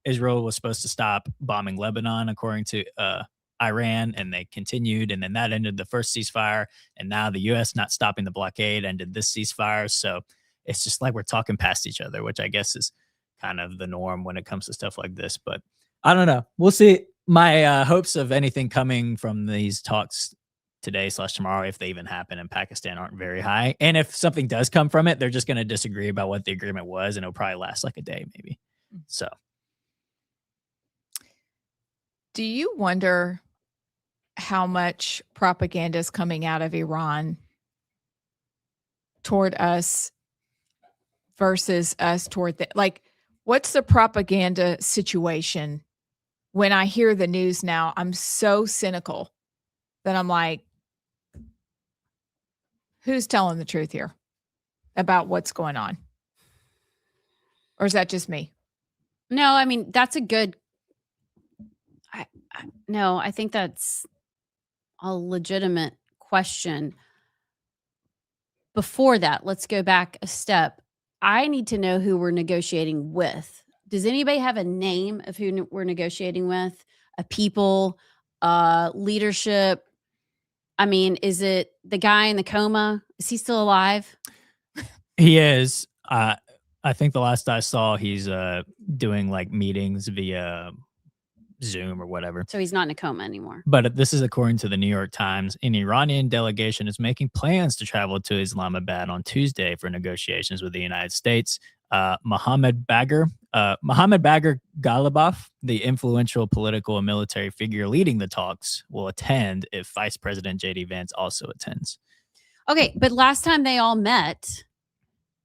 Israel was supposed to stop bombing Lebanon, according to Iran, and they continued. And then that ended the first ceasefire. And now the U.S. not stopping the blockade ended this ceasefire. So it's just like we're talking past each other, which I guess is kind of the norm when it comes to stuff like this. But I don't know. We'll see. My hopes of anything coming from these talks today / tomorrow, if they even happen in Pakistan, aren't very high. And if something does come from it, they're just going to disagree about what the agreement was, and it'll probably last like a day, maybe. So, do you wonder how much propaganda is coming out of Iran toward us versus us toward the, like, what's the propaganda situation? When I hear the news now, I'm so cynical that I'm like, who's telling the truth here about what's going on? Or is that just me? No, I mean, that's a good. No, I think that's a legitimate question. before that, let's go back a step. I need to know who we're negotiating with. Does anybody have a name of who we're negotiating with? A people, leadership? I mean, is it the guy in the coma? Is he still alive? He is. I think the last I saw, he's doing like meetings via Zoom or whatever. So he's not in a coma anymore. But this is according to the New York Times. An Iranian delegation is making plans to travel to Islamabad on Tuesday for negotiations with the United States. Mohammed Bagher Ghalibaf, the influential political and military figure leading the talks, will attend if Vice President J.D. Vance also attends. Okay, but last time they all met,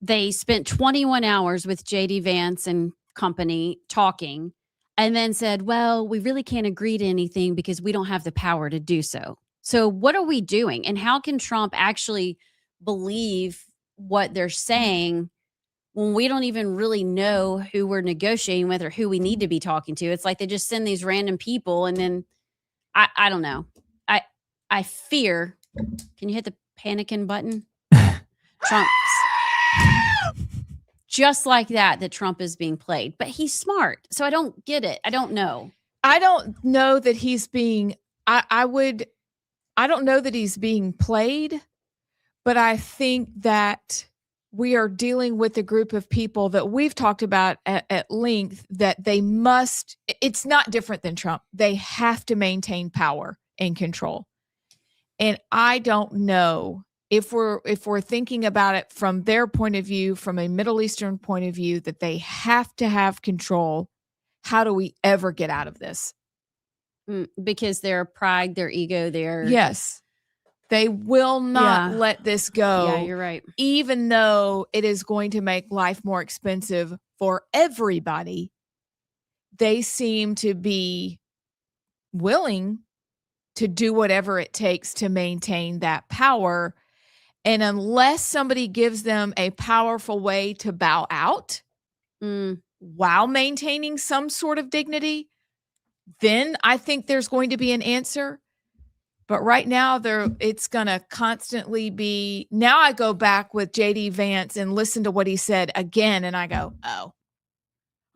they spent 21 hours with J.D. Vance and company talking, and then said, well, we really can't agree to anything because we don't have the power to do so. So what are we doing? And how can Trump actually believe what they're saying when we don't even really know who we're negotiating with or who we need to be talking to? It's like they just send these random people, and then I don't know. I fear. Can you hit the panicking button? Trump's just like that Trump is being played, but he's smart. So I don't get it. I don't know. I don't know that he's being, I don't know that he's being played, but I think that we are dealing with a group of people that we've talked about at length, that they must, it's not different than Trump. They have to maintain power and control. And I don't know if we're thinking about it from their point of view, from a Middle Eastern point of view, that they have to have control. How do we ever get out of this? Because their pride, their ego, yes, they will not let this go. Yeah, you're right. Even though it is going to make life more expensive for everybody, they seem to be willing to do whatever it takes to maintain that power. And unless somebody gives them a powerful way to bow out while maintaining some sort of dignity, then I think there's going to be an answer. But right now, it's going to constantly be. Now I go back with J.D. Vance and listen to what he said again, and I go, oh,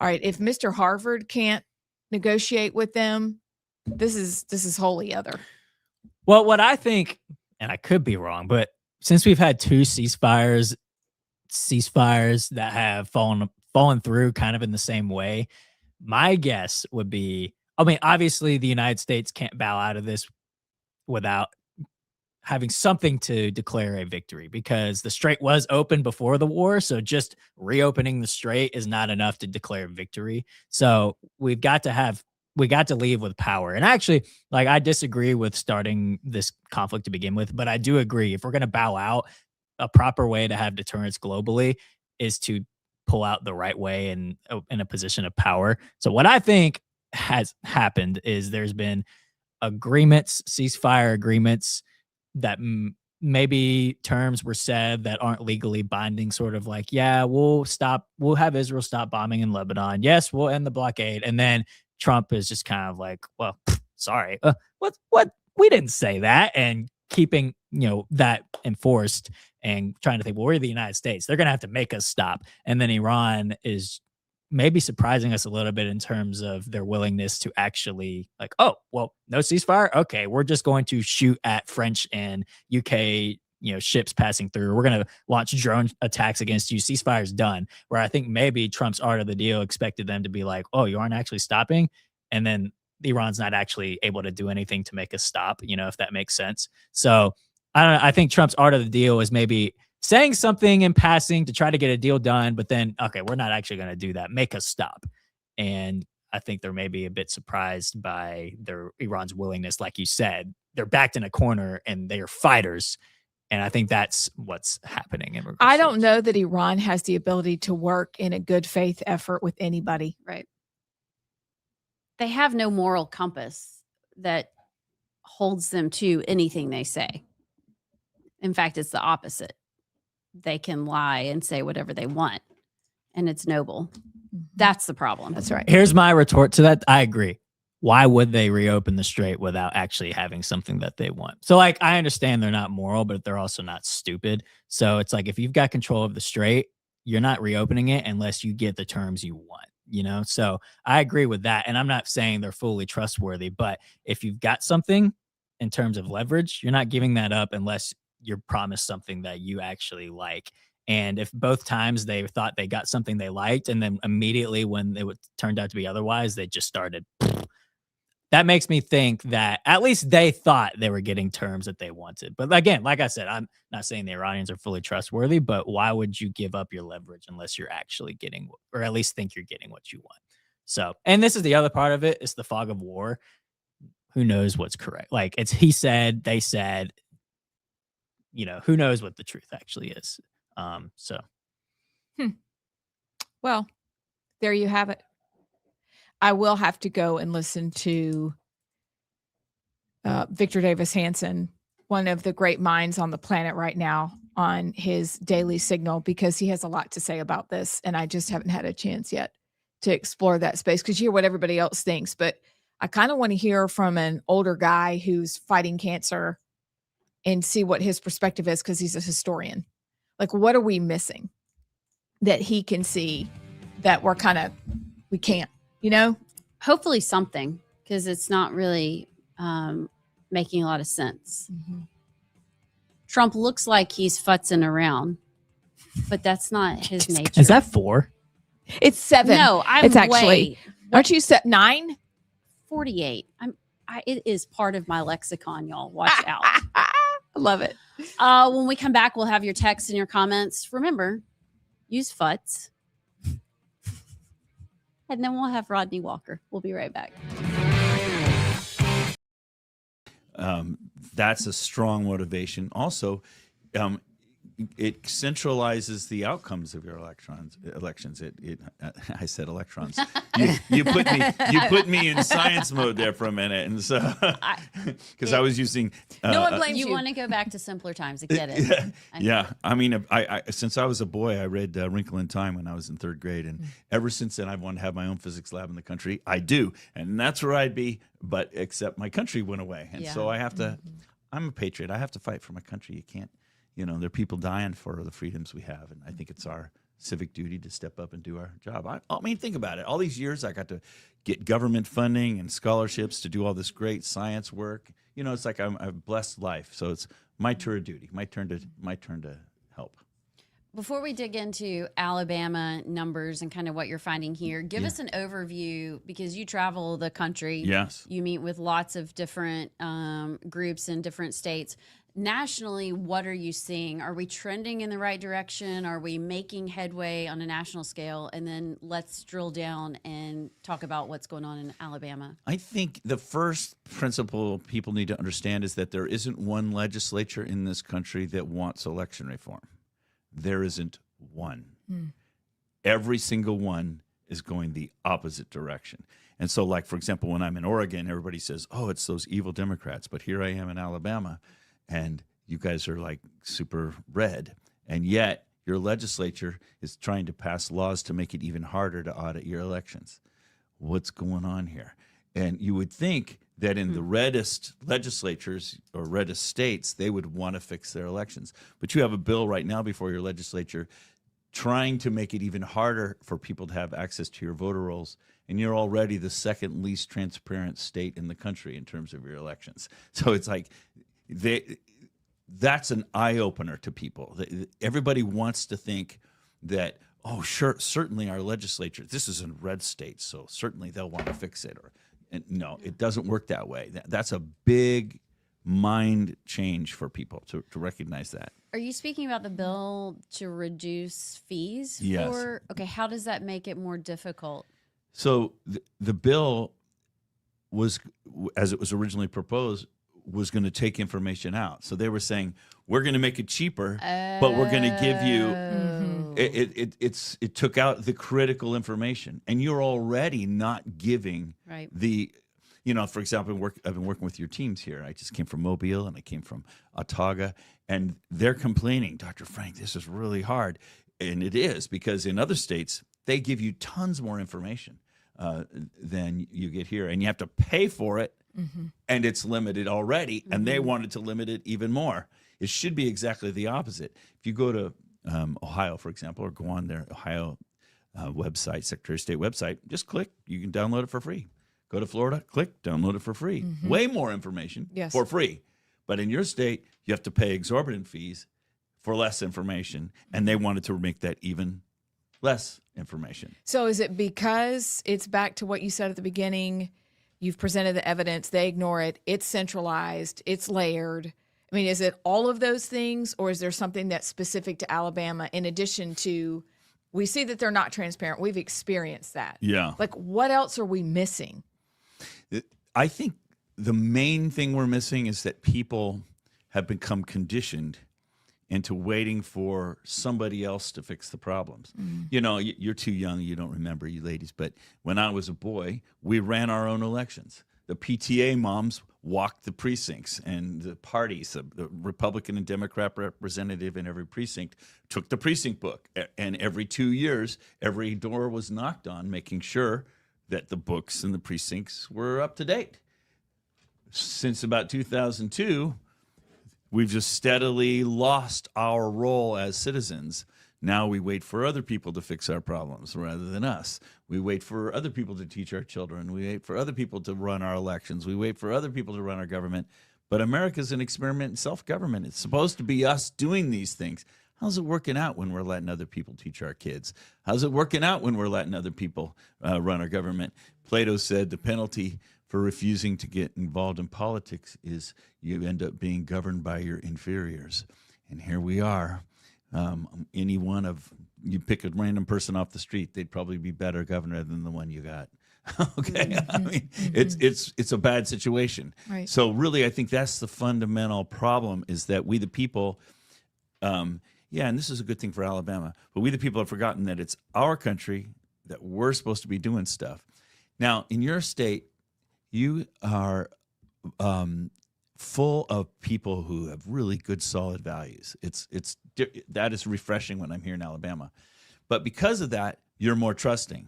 all right, if Mr. Harvard can't negotiate with them, this is wholly other. Well, what I think, and I could be wrong, but since we've had two ceasefires that have fallen through kind of in the same way, my guess would be, I mean, obviously the United States can't bow out of this without having something to declare a victory, because the strait was open before the war. So just reopening the strait is not enough to declare victory. So we got to leave with power. And actually, like, I disagree with starting this conflict to begin with, but I do agree, if we're going to bow out, a proper way to have deterrence globally is to pull out the right way and in a position of power. So what I think has happened is there's been agreements, ceasefire agreements, that maybe terms were said that aren't legally binding, sort of like, yeah, we'll have Israel stop bombing in Lebanon. Yes, we'll end the blockade. And then Trump is just kind of like, well, sorry, what? We didn't say that. And keeping, that enforced and trying to think, well, we're the United States. They're going to have to make us stop. And then Iran is maybe surprising us a little bit in terms of their willingness to actually, like, oh, well, no ceasefire. Okay, we're just going to shoot at French and UK, ships passing through. We're going to launch drone attacks against you. Ceasefire's done. Where I think maybe Trump's art of the deal expected them to be like, oh, you aren't actually stopping. And then Iran's not actually able to do anything to make us stop, if that makes sense. So I don't know. I think Trump's art of the deal is maybe saying something in passing to try to get a deal done, but then, okay, we're not actually going to do that. Make us stop. And I think they're maybe a bit surprised by Iran's willingness. Like you said, they're backed in a corner and they are fighters. And I think that's what's happening in regards. I don't know that Iran has the ability to work in a good faith effort with anybody. Right. They have no moral compass that holds them to anything they say. In fact, it's the opposite. They can lie and say whatever they want, and it's noble. That's the problem. That's right. Here's my retort to that. I agree. why would they reopen the strait without actually having something that they want? So like, I understand they're not moral, but they're also not stupid. So it's like, if you've got control of the strait, you're not reopening it unless you get the terms you want, you know? So I agree with that. And I'm not saying they're fully trustworthy, but if you've got something in terms of leverage, you're not giving that up unless you're promised something that you actually like. And if both times they thought they got something they liked, and then immediately when it turned out to be otherwise, they just started, that makes me think that at least they thought they were getting terms that they wanted. But again, like I said, I'm not saying the Iranians are fully trustworthy, but why would you give up your leverage unless you're actually getting, or at least think you're getting what you want? So, and this is the other part of it. It's the fog of war. Who knows what's correct? Like, it's he said, they said, you know, who knows what the truth actually is. So. Well, there you have it. I will have to go and listen to Victor Davis Hanson, one of the great minds on the planet right now, on his daily signal, because he has a lot to say about this. And I just haven't had a chance yet to explore that space, because you hear what everybody else thinks. But I kind of want to hear from an older guy who's fighting cancer and see what his perspective is, because he's a historian. Like, what are we missing that he can see that we can't? You know, hopefully something, because it's not really making a lot of sense. Mm-hmm. Trump looks like he's futzing around, but that's not his nature. Is that 4? It's 7. No, it's actually. Aren't you set 9? 48. It is part of my lexicon, y'all. Watch out. I love it. When we come back, we'll have your texts and your comments. Remember, use futz. And then we'll have Rodney Walker. We'll be right back. That's a strong motivation. Also, it centralizes the outcomes of your elections. I said electrons. You put me in science mode there for a minute, and so because I was using. No one blames you. You want to go back to simpler times. I get it. Yeah. I mean, I since I was a boy, I read Wrinkle in Time when I was in 3rd grade, and ever since then, I've wanted to have my own physics lab in the country. I do, and that's where I'd be. But except my country went away, and so I have to. I'm a patriot. I have to fight for my country. You can't. You know, there are people dying for the freedoms we have, and I think it's our civic duty to step up and do our job. I mean, think about it. All these years I got to get government funding and scholarships to do all this great science work. You know, it's like I'm a blessed life. So it's my tour of duty, my turn to help. Before we dig into Alabama numbers and kind of what you're finding here, give us an overview, because you travel the country. Yes. You meet with lots of different groups in different states. Nationally, what are you seeing? Are we trending in the right direction? Are we making headway on a national scale? And then let's drill down and talk about what's going on in Alabama. I think the first principle people need to understand is that there isn't one legislature in this country that wants election reform. There isn't one. Every single one is going the opposite direction. And so, like, for example, when I'm in Oregon, everybody says, oh, it's those evil Democrats. But here I am in Alabama, and you guys are like super red. And yet your legislature is trying to pass laws to make it even harder to audit your elections. What's going on here? And you would think that in the reddest legislatures or reddest states, they would want to fix their elections. But you have a bill right now before your legislature trying to make it even harder for people to have access to your voter rolls. And you're already the second least transparent state in the country in terms of your elections. So it's like that's an eye-opener to people. Everybody wants to think that, oh, sure, certainly our legislature, this is in red states, so certainly they'll want to fix it. And no, it doesn't work that way. That's a big mind change for people to recognize that. Are you speaking about the bill to reduce fees? Yes. Okay, how does that make it more difficult? So the bill was, as it was originally proposed, was going to take information out. So they were saying, we're going to make it cheaper, but we're going to give you, it took out the critical information. And you're already not giving the, you know, for example, I've been working with your teams here. I just came from Mobile and I came from Ottawa, and they're complaining, Dr. Frank, this is really hard. And it is, because in other states, they give you tons more information. than you get here, and you have to pay for it, and it's limited already, and they wanted to limit it even more. It should be exactly the opposite. If you go to Ohio, for example, or go on their Ohio website, Secretary of State website, just click. You can download it for free. Go to Florida, click, download it for free. Way more information for free. But in your state, you have to pay exorbitant fees for less information, and they wanted to make that even less information. So is it because it's back to what you said at the beginning? You've presented the evidence, they ignore it, it's centralized, it's layered. I mean, is it all of those things, or is there something that's specific to Alabama in addition to, we see that they're not transparent. We've experienced that. Yeah. Like, what else are we missing? I think the main thing we're missing is that people have become conditioned into waiting for somebody else to fix the problems. You know, you're too young, you don't remember, you ladies, but when I was a boy, we ran our own elections. The PTA moms walked the precincts, and the parties, the Republican and Democrat representative in every precinct took the precinct book. And every 2 years, every door was knocked on, making sure that the books and the precincts were up to date. Since about 2002, we've just steadily lost our role as citizens. Now we wait for other people to fix our problems rather than us. We wait for other people to teach our children. We wait for other people to run our elections. We wait for other people to run our government. But America's an experiment in self-government. It's supposed to be us doing these things. How's it working out when we're letting other people teach our kids? How's it working out when we're letting other people run our government? Plato said the penalty for refusing to get involved in politics is you end up being governed by your inferiors. And here we are. Any one of you pick a random person off the street, they'd probably be better governor than the one you got. Okay, I mean, it's a bad situation. Right. So really, I think that's the fundamental problem: is that we the people, and this is a good thing for Alabama, but we the people have forgotten that it's our country, that we're supposed to be doing stuff. Now, in your state, you are full of people who have really good, solid values. That is refreshing when I'm here in Alabama. But because of that, you're more trusting.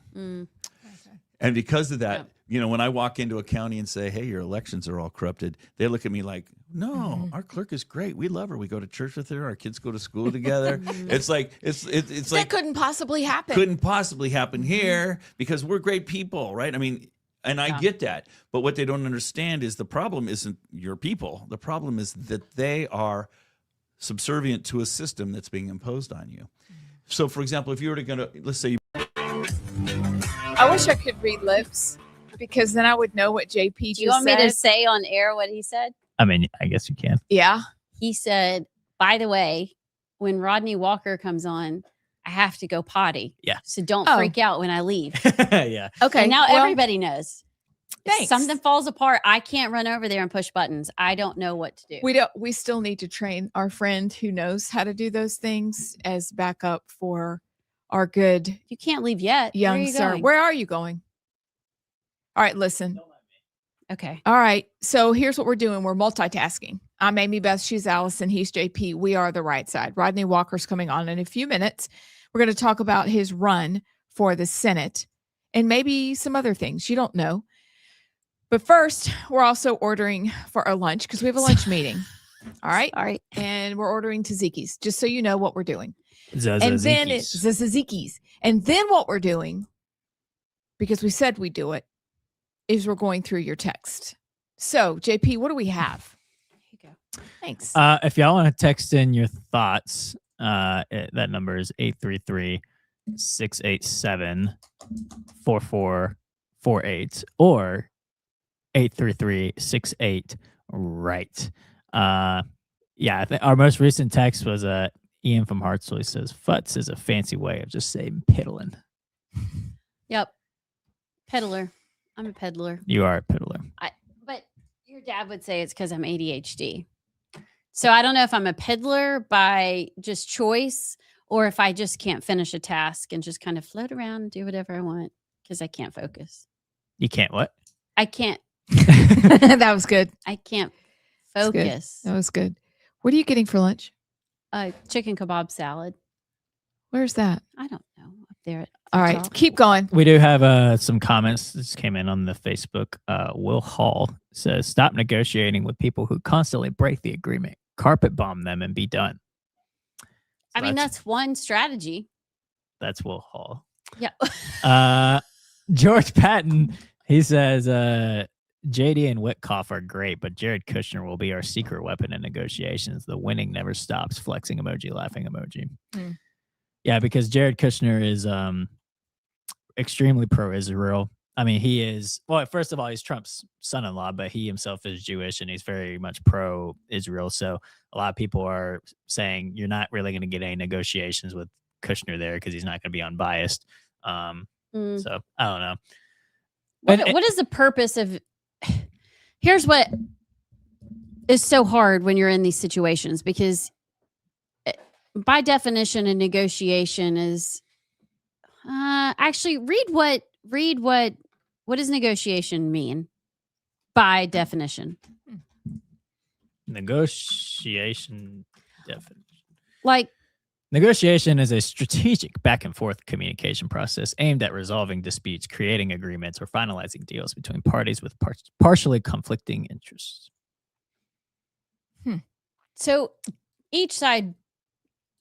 And because of that, you know, when I walk into a county and say, hey, your elections are all corrupted, they look at me like, no, our clerk is great. We love her. We go to church with her. Our kids go to school together. It's like, it's That like, couldn't possibly happen. couldn't possibly happen here because we're great people, right? I mean, and I get that. But what they don't understand is the problem isn't your people. The problem is that they are subservient to a system that's being imposed on you. So, for example, if you were to let's say I wish I could read lips, because then I would know what JP just said. Do you want me to say on air what he said? I mean, I guess you can. Yeah. He said, by the way, when Rodney Walker comes on, I have to go potty. Yeah. So don't freak out when I leave. Yeah. Okay. And now everybody knows. Thanks. If something falls apart, I can't run over there and push buttons. I don't know what to do. We still need to train our friend who knows how to do those things as backup for our good You can't leave yet. Where are young you sir. going? Where are you going? All right, listen. Okay. All right. So here's what we're doing. We're multitasking. I'm Amy Beth. She's Allison. He's JP. We are the right side. Rodney Walker's coming on in a few minutes. We're going to talk about his run for the Senate and maybe some other things. You don't know. But first, we're also ordering for our lunch because we have a lunch meeting. All right. All right. And we're ordering tzatziki's, just so you know what we're doing. And then Zazazikis. it's tzatziki's. And then what we're doing, because we said we'd do it, is we're going through your text. So, JP, what do we have? Here you go. Thanks. If y'all want to text in your thoughts, that number is 833-687-4448 or 833-68-RIGHT. Yeah, I think our most recent text was Ian from Hartsville. He says, "Futz is a fancy way of just saying piddling." Yep. Peddler. I'm a peddler. You are a piddler. But your dad would say it's because I'm ADHD. So I don't know if I'm a peddler by just choice or if I just can't finish a task and just kind of float around and do whatever I want because I can't focus. You can't what? I can't. That was good. I can't That's good. focus. That was good. What are you getting for lunch? Chicken kebab salad. Where's that? I don't know. Up there. All right, keep going. We do have some comments. This came in on the Facebook. Will Hall says, "Stop negotiating with people who constantly break the agreement. Carpet bomb them and be done." I mean, that's one strategy. That's Will Hall. Yeah. George Patton, he says, JD and Witkoff are great, but Jared Kushner will be our secret weapon in negotiations. The winning never stops. Flexing emoji, laughing emoji. Yeah, because Jared Kushner is extremely pro-Israel. I mean, he is, well, first of all, he's Trump's son-in-law, but he himself is Jewish and he's very much pro-Israel. So a lot of people are saying you're not really going to get any negotiations with Kushner there because he's not going to be unbiased. So I don't know. What is the purpose of, here's what is so hard when you're in these situations, because by definition, a negotiation is actually read what does negotiation mean by definition? Negotiation definition. Like, negotiation is a strategic back and forth communication process aimed at resolving disputes, creating agreements, or finalizing deals between parties with partially conflicting interests. So each side,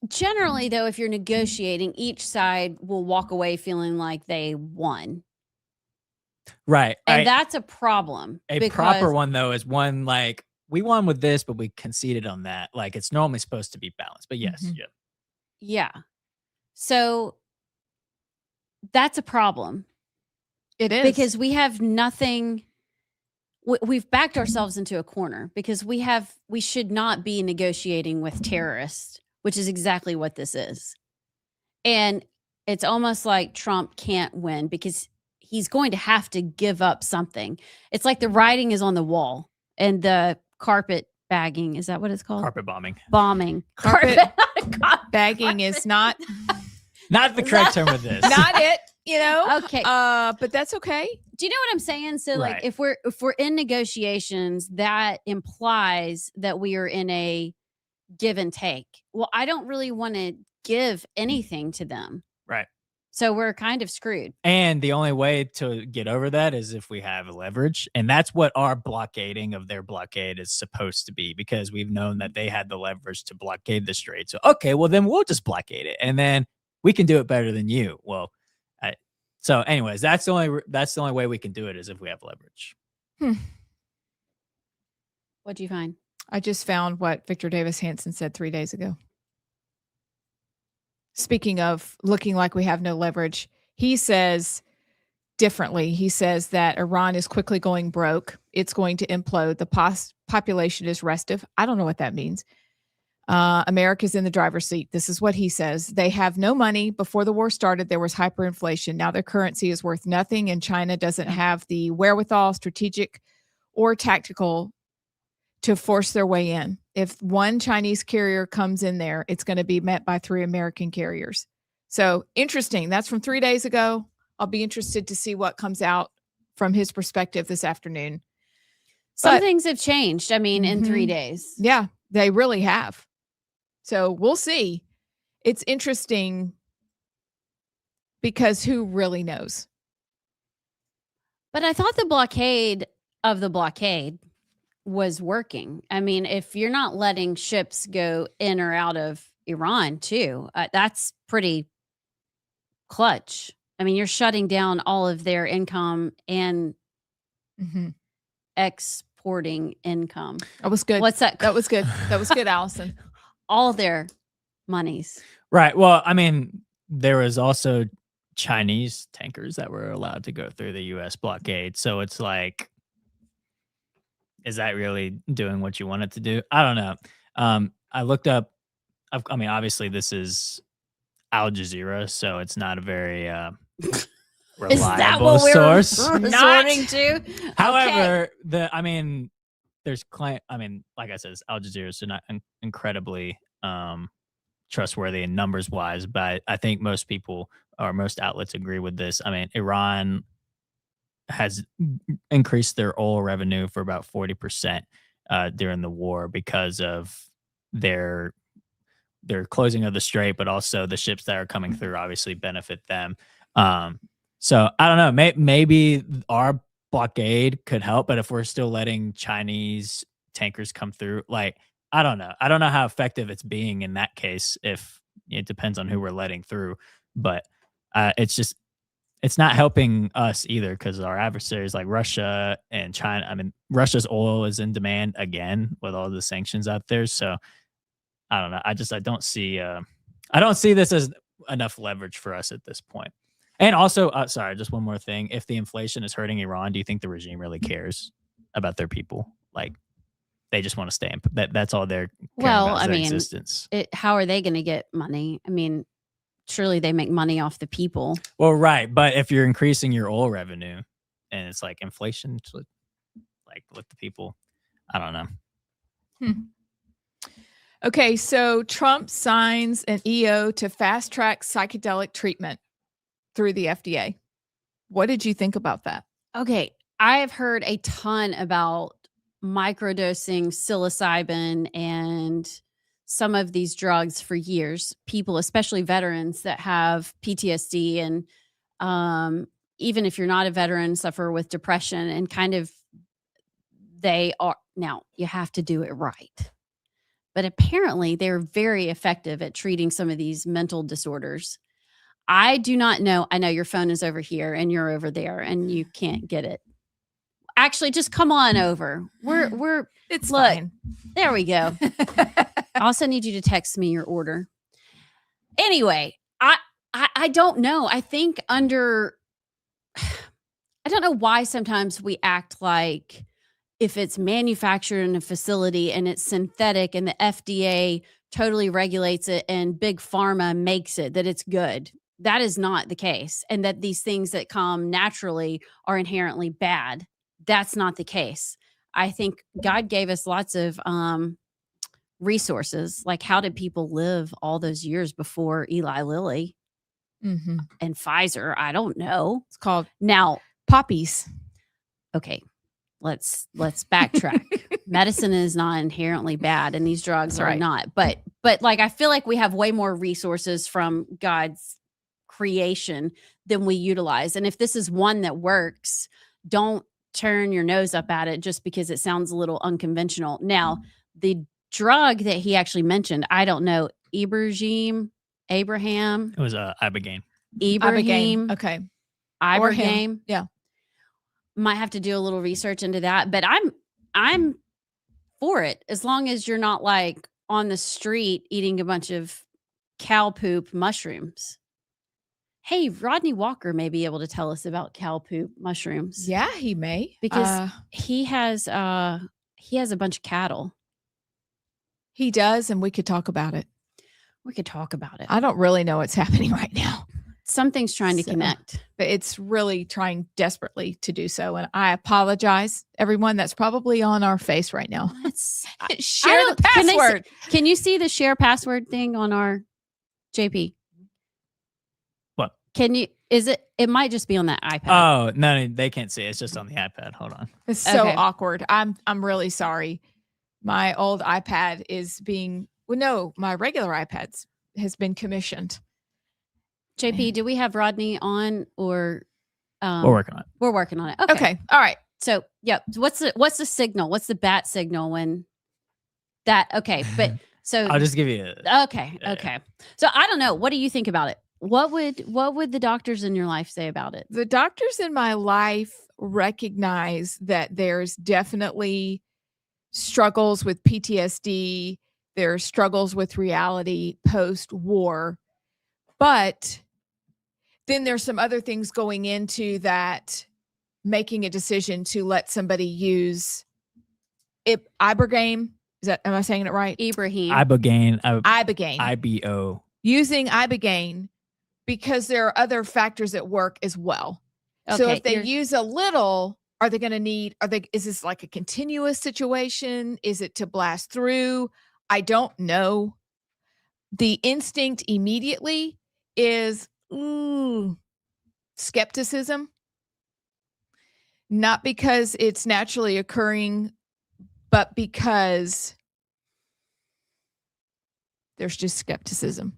generally though, if you're negotiating, each side will walk away feeling like they won. Right. And that's a problem. A proper one, though, is one like, we won with this, but we conceded on that. Like, it's normally supposed to be balanced. But yes, yeah. So that's a problem. It is. Because we have nothing. We've backed ourselves into a corner because we should not be negotiating with terrorists, which is exactly what this is. And it's almost like Trump can't win because he's going to have to give up something. It's like the writing is on the wall and the carpet bagging. Is that what it's called? Carpet bombing. Bombing. Carpet bagging is not the correct term with this. Not it, you know? Okay. But that's okay. Do you know what I'm saying? So like Right. if we're in negotiations, that implies that we are in a give and take. Well, I don't really want to give anything to them. Right. So we're kind of screwed. And the only way to get over that is if we have leverage. And that's what our blockading of their blockade is supposed to be, because we've known that they had the leverage to blockade the strait. So, okay, well, then we'll just blockade it. And then we can do it better than you. Well, so anyways, that's the only way we can do it is if we have leverage. What'd you find? I just found what Victor Davis Hanson said 3 days ago. Speaking of looking like we have no leverage, he says differently. He says that Iran is quickly going broke. It's going to implode. The population is restive. I don't know what that means. America's in the driver's seat. This is what he says. They have no money. Before the war started, there was hyperinflation. Now their currency is worth nothing, and China doesn't have the wherewithal, strategic or tactical, to force their way in. If one Chinese carrier comes in there, it's going to be met by 3 American carriers. So interesting. That's from 3 days ago. I'll be interested to see what comes out from his perspective this afternoon. Some things have changed. I mean, in 3 days. Yeah, they really have. So we'll see. It's interesting because who really knows? But I thought the blockade of the blockade was working. I mean, if you're not letting ships go in or out of Iran too, that's pretty clutch. I mean, you're shutting down all of their income and exporting income. That was good. What's that? That was good. That was good, Allison. All their monies. Right. Well, I mean, there was also Chinese tankers that were allowed to go through the U.S. blockade. So it's like, is that really doing what you want it to do? I don't know. I looked up, I mean, obviously this is Al Jazeera, so it's not a very reliable Is that what source. we're resorting to? However, there's like I said, Al Jazeera is not incredibly trustworthy in numbers wise, but I think most people or most outlets agree with this. I mean, Iran has increased their oil revenue for about 40% during the war because of their closing of the strait, but also the ships that are coming through obviously benefit them. So I don't know. Maybe our blockade could help, but if we're still letting Chinese tankers come through, like I don't know. I don't know how effective it's being in that case. If it depends on who we're letting through, but it's not helping us either because our adversaries like Russia and China. I mean, Russia's oil is in demand again with all the sanctions out there. So I don't know. I don't see. I don't see this as enough leverage for us at this point. And also, sorry, just one more thing. If the inflation is hurting Iran, do you think the regime really cares about their people? Like, they just want to stay in. That's all they're caring about is their existence. How are they going to get money? I mean, surely they make money off the people. Well, right, but if you're increasing your oil revenue, and it's like inflation, like with the people, I don't know. Okay, so Trump signs an EO to fast track psychedelic treatment through the FDA. What did you think about that? Okay, I have heard a ton about microdosing psilocybin and some of these drugs for years. People, especially veterans that have PTSD and even if you're not a veteran, suffer with depression and kind of now you have to do it right. But apparently they're very effective at treating some of these mental disorders. I do not know. I know your phone is over here and you're over there and you can't get it. Actually, just come on over. It's look, fine. There we go. I also need you to text me your order. Anyway, I don't know. I think I don't know why sometimes we act like if it's manufactured in a facility and it's synthetic and the FDA totally regulates it and big pharma makes it, that it's good. That is not the case. And that these things that come naturally are inherently bad. That's not the case. I think God gave us lots of resources. Like, how did people live all those years before Eli Lilly and Pfizer? I don't know. It's called now poppies. Okay, let's backtrack. Medicine is not inherently bad, and these drugs are not. But like, I feel like we have way more resources from God's creation than we utilize. And if this is one that works, don't turn your nose up at it just because it sounds a little unconventional. Now, the drug that he actually mentioned, I don't know, Abraham. It was Ibogaine. Ibrahim. Okay. Ibrahim. Yeah. Might have to do a little research into that, but I'm for it as long as you're not like on the street eating a bunch of cow poop mushrooms. Hey, Rodney Walker may be able to tell us about cow poop mushrooms. Yeah, he may. Because he has a bunch of cattle. He does, and we could talk about it. We could talk about it. I don't really know what's happening right now. Something's trying to connect. But it's really trying desperately to do so. And I apologize, everyone. That's probably on our face right now. Share the password. Can you see the share password thing on our JP? What? Can you, it might just be on that iPad. Oh, no, they can't see it. It's just on the iPad. Hold on. It's so awkward. I'm really sorry. My old iPad is my regular iPad has been commissioned. JP, do we have Rodney on or we're working on it? We're working on it. Okay. All right. So yeah, what's the signal? What's the bat signal when that but so I'll just give you okay. So I don't know. What do you think about it? What would the doctors in your life say about it? The doctors in my life recognize that there's definitely struggles with PTSD. There are struggles with reality post-war. But then there's some other things going into that, making a decision to let somebody use Ibogaine. Am I saying it right? Ibogaine. Ibogaine. IBO. Using Ibogaine because there are other factors at work as well. Okay, so if they use a little, are they going to need, is this like a continuous situation? Is it to blast through? I don't know. The instinct immediately is skepticism, not because it's naturally occurring, but because there's just skepticism.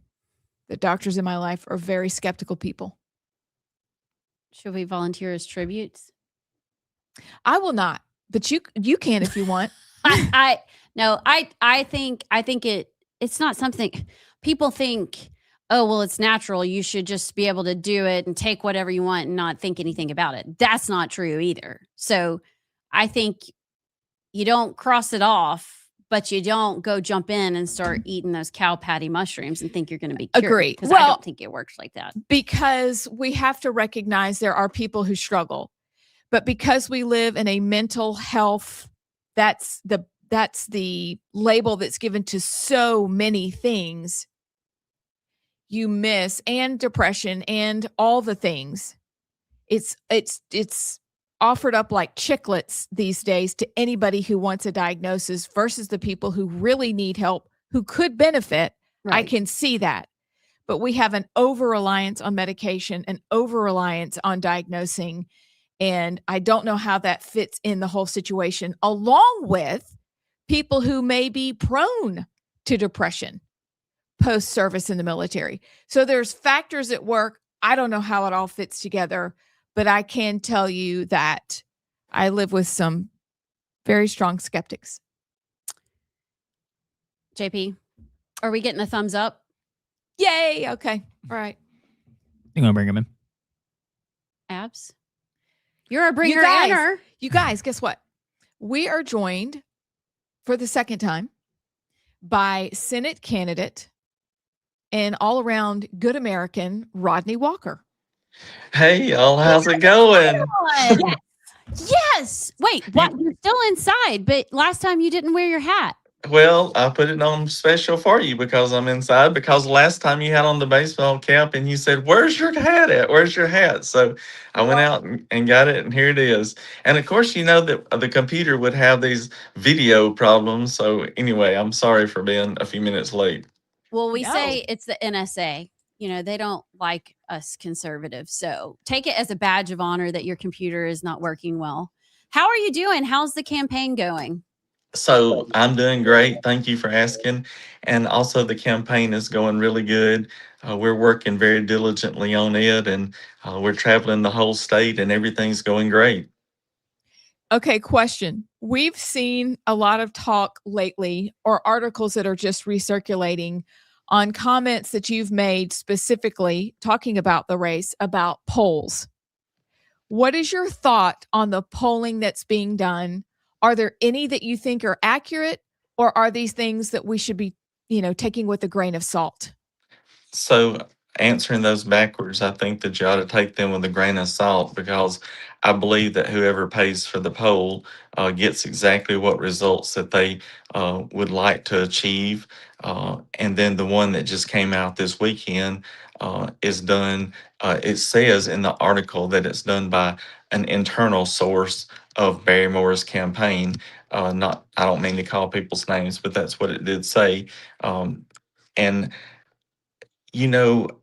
The doctors in my life are very skeptical people. Should we volunteer as tributes? I will not, but you can if you want. I think it's not something people think, oh, well, it's natural. You should just be able to do it and take whatever you want and not think anything about it. That's not true either. So I think you don't cross it off, but you don't go jump in and start eating those cow patty mushrooms and think you're going to be cured. Agree. Because I don't think it works like that. Because we have to recognize there are people who struggle. But because we live in a mental health, that's the label that's given to so many things you miss, and depression and all the things. It's offered up like chiclets these days to anybody who wants a diagnosis versus the people who really need help, who could benefit. Right. I can see that. But we have an over-reliance on medication, an over-reliance on diagnosing. And I don't know how that fits in the whole situation, along with people who may be prone to depression post-service in the military. So there's factors at work. I don't know how it all fits together, but I can tell you that I live with some very strong skeptics. JP, are we getting a thumbs up? Yay. Okay. All right. You want to bring him in? Abs? You're a bringer guys- inner. You guys, guess what? We are joined for the second time by Senate candidate and all around good American, Rodney Walker. Hey y'all, how's it going? Yes. Wait, what? You're still inside, but last time you didn't wear your hat. Well, I put it on special for you because I'm inside, because last time you had on the baseball cap and you said, "Where's your hat at? Where's your hat?" So I went out and got it, and here it is. And of course, you know that the computer would have these video problems. So anyway, I'm sorry for being a few minutes late. Well, we No. say it's the NSA. You know, they don't like us conservatives. So take it as a badge of honor that your computer is not working well. How are you doing? How's the campaign going? So I'm doing great. Thank you for asking. And also the campaign is going really good. We're working very diligently on it, and we're traveling the whole state, and everything's going great. Okay, question. We've seen a lot of talk lately, or articles that are just recirculating on comments that you've made specifically talking about the race, about polls. What is your thought on the polling that's being done? Are there any that you think are accurate, or are these things that we should be, taking with a grain of salt? So answering those backwards, I think that you ought to take them with a grain of salt, because I believe that whoever pays for the poll gets exactly what results that they would like to achieve. And then the one that just came out this weekend is done, it says in the article that it's done by an internal source of Barrymore's campaign. I don't mean to call people's names, but that's what it did say. And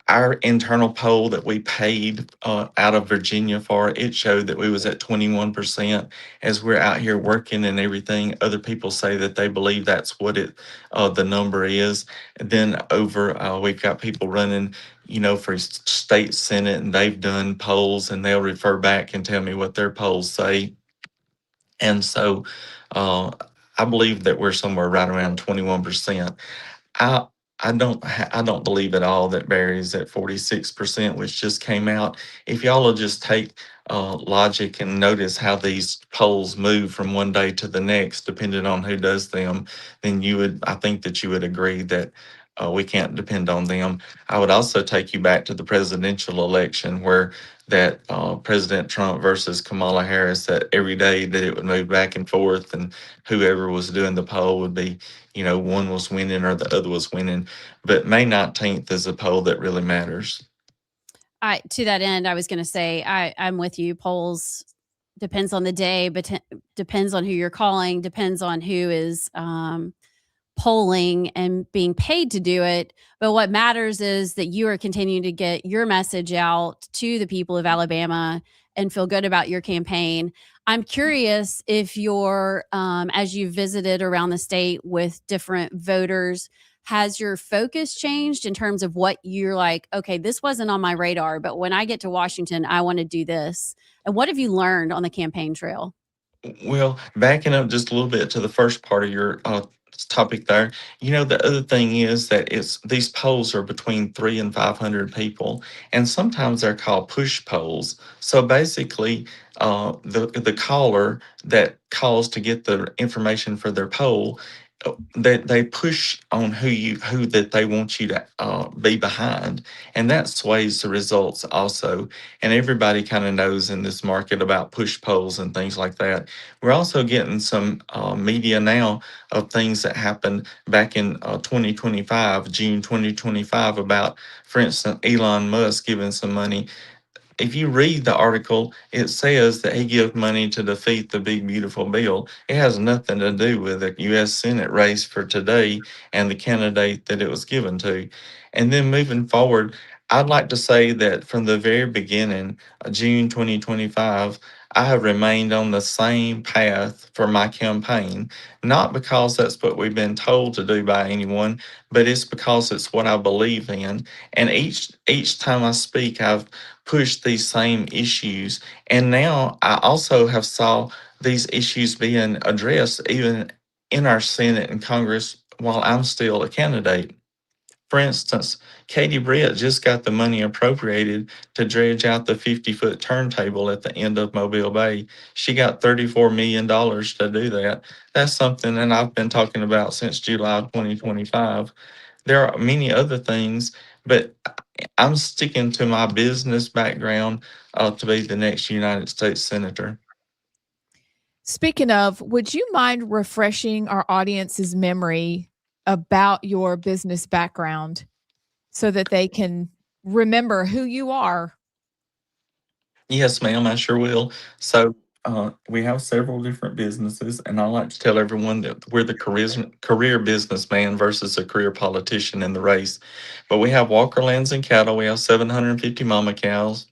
our internal poll that we paid out of Virginia for, it showed that we was at 21%. As we're out here working and everything, other people say that they believe that's what the number is. And then we've got people running, for state senate, and they've done polls, and they'll refer back and tell me what their polls say. And so I believe that we're somewhere right around 21%. I don't believe at all that Barry's at 46%, which just came out. If y'all will just take logic and notice how these polls move from one day to the next, depending on who does them, then I think that you would agree that we can't depend on them. I would also take you back to the presidential election, where that President Trump versus Kamala Harris, that every day that it would move back and forth, and whoever was doing the poll would be, one was winning or the other was winning. But May 19th is a poll that really matters. To that end, I was going to say, I'm with you. Polls depends on the day, but depends on who you're calling, depends on who is polling and being paid to do it. But what matters is that you are continuing to get your message out to the people of Alabama and feel good about your campaign. I'm curious if you're, as you visited around the state with different voters, Has your focus changed in terms of what you're like, okay, this wasn't on my radar, but when I get to Washington, I want to do this? And what have you learned on the campaign trail? Well, backing up just a little bit to the first part of your topic there, the other thing is that these polls are between 300 and 500 people, and sometimes they're called push polls. So basically, the caller that calls to get the information for their poll, they push on who that they want you to be behind, and that sways the results also. And everybody kind of knows in this market about push polls and things like that. We're also getting some media now of things that happened back in 2025, June 2025, about, for instance, Elon Musk giving some money. If you read the article, it says that he gives money to defeat the big beautiful bill. It has nothing to do with the U.S. Senate race for today and the candidate that it was given to. And then moving forward, I'd like to say that from the very beginning, June 2025, I have remained on the same path for my campaign, not because that's what we've been told to do by anyone, but it's because it's what I believe in. And each time I speak, I've push these same issues. And now I also have saw these issues being addressed even in our Senate and Congress while I'm still a candidate. For instance, Katie Britt just got the money appropriated to dredge out the 50-foot turntable at the end of Mobile Bay. She got $34 million to do that. That's something that I've been talking about since July 2025. There are many other things, but I'm sticking to my business background to be the next United States Senator. Speaking of, would you mind refreshing our audience's memory about your business background so that they can remember who you are? Yes, ma'am, I sure will. So we have several different businesses, and I like to tell everyone that we're the career businessman versus a career politician in the race. But we have Walker Lands and Cattle. We have 750 mama cows.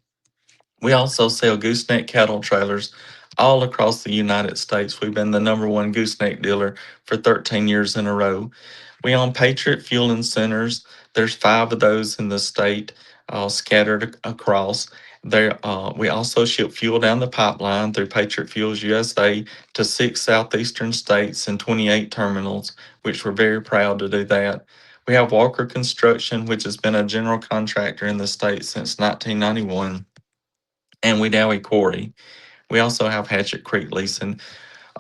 We also sell gooseneck cattle trailers all across the United States. We've been the #1 gooseneck dealer for 13 years in a row. We own Patriot Fueling Centers. There's 5 of those in the state, scattered across. We also ship fuel down the pipeline through Patriot Fuels USA to 6 southeastern states and 28 terminals, which we're very proud to do that. We have Walker Construction, which has been a general contractor in the state since 1991, and Wedowee Quarry. We also have Hatchet Creek Leasing.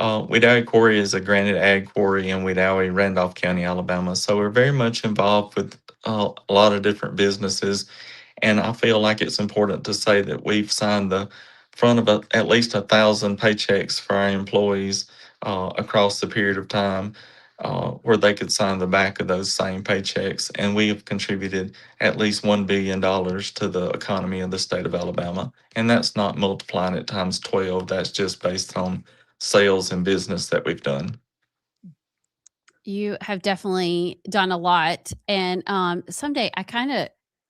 Wedowee Quarry is a granite ag quarry in Wedowee, Randolph County, Alabama. So we're very much involved with a lot of different businesses. And I feel like it's important to say that we've signed the front of at least 1,000 paychecks for our employees across the period of time, where they could sign the back of those same paychecks. And we have contributed at least $1 billion to the economy of the state of Alabama. And that's not multiplying it times 12. That's just based on sales and business that we've done. You have definitely done a lot. And someday I kind of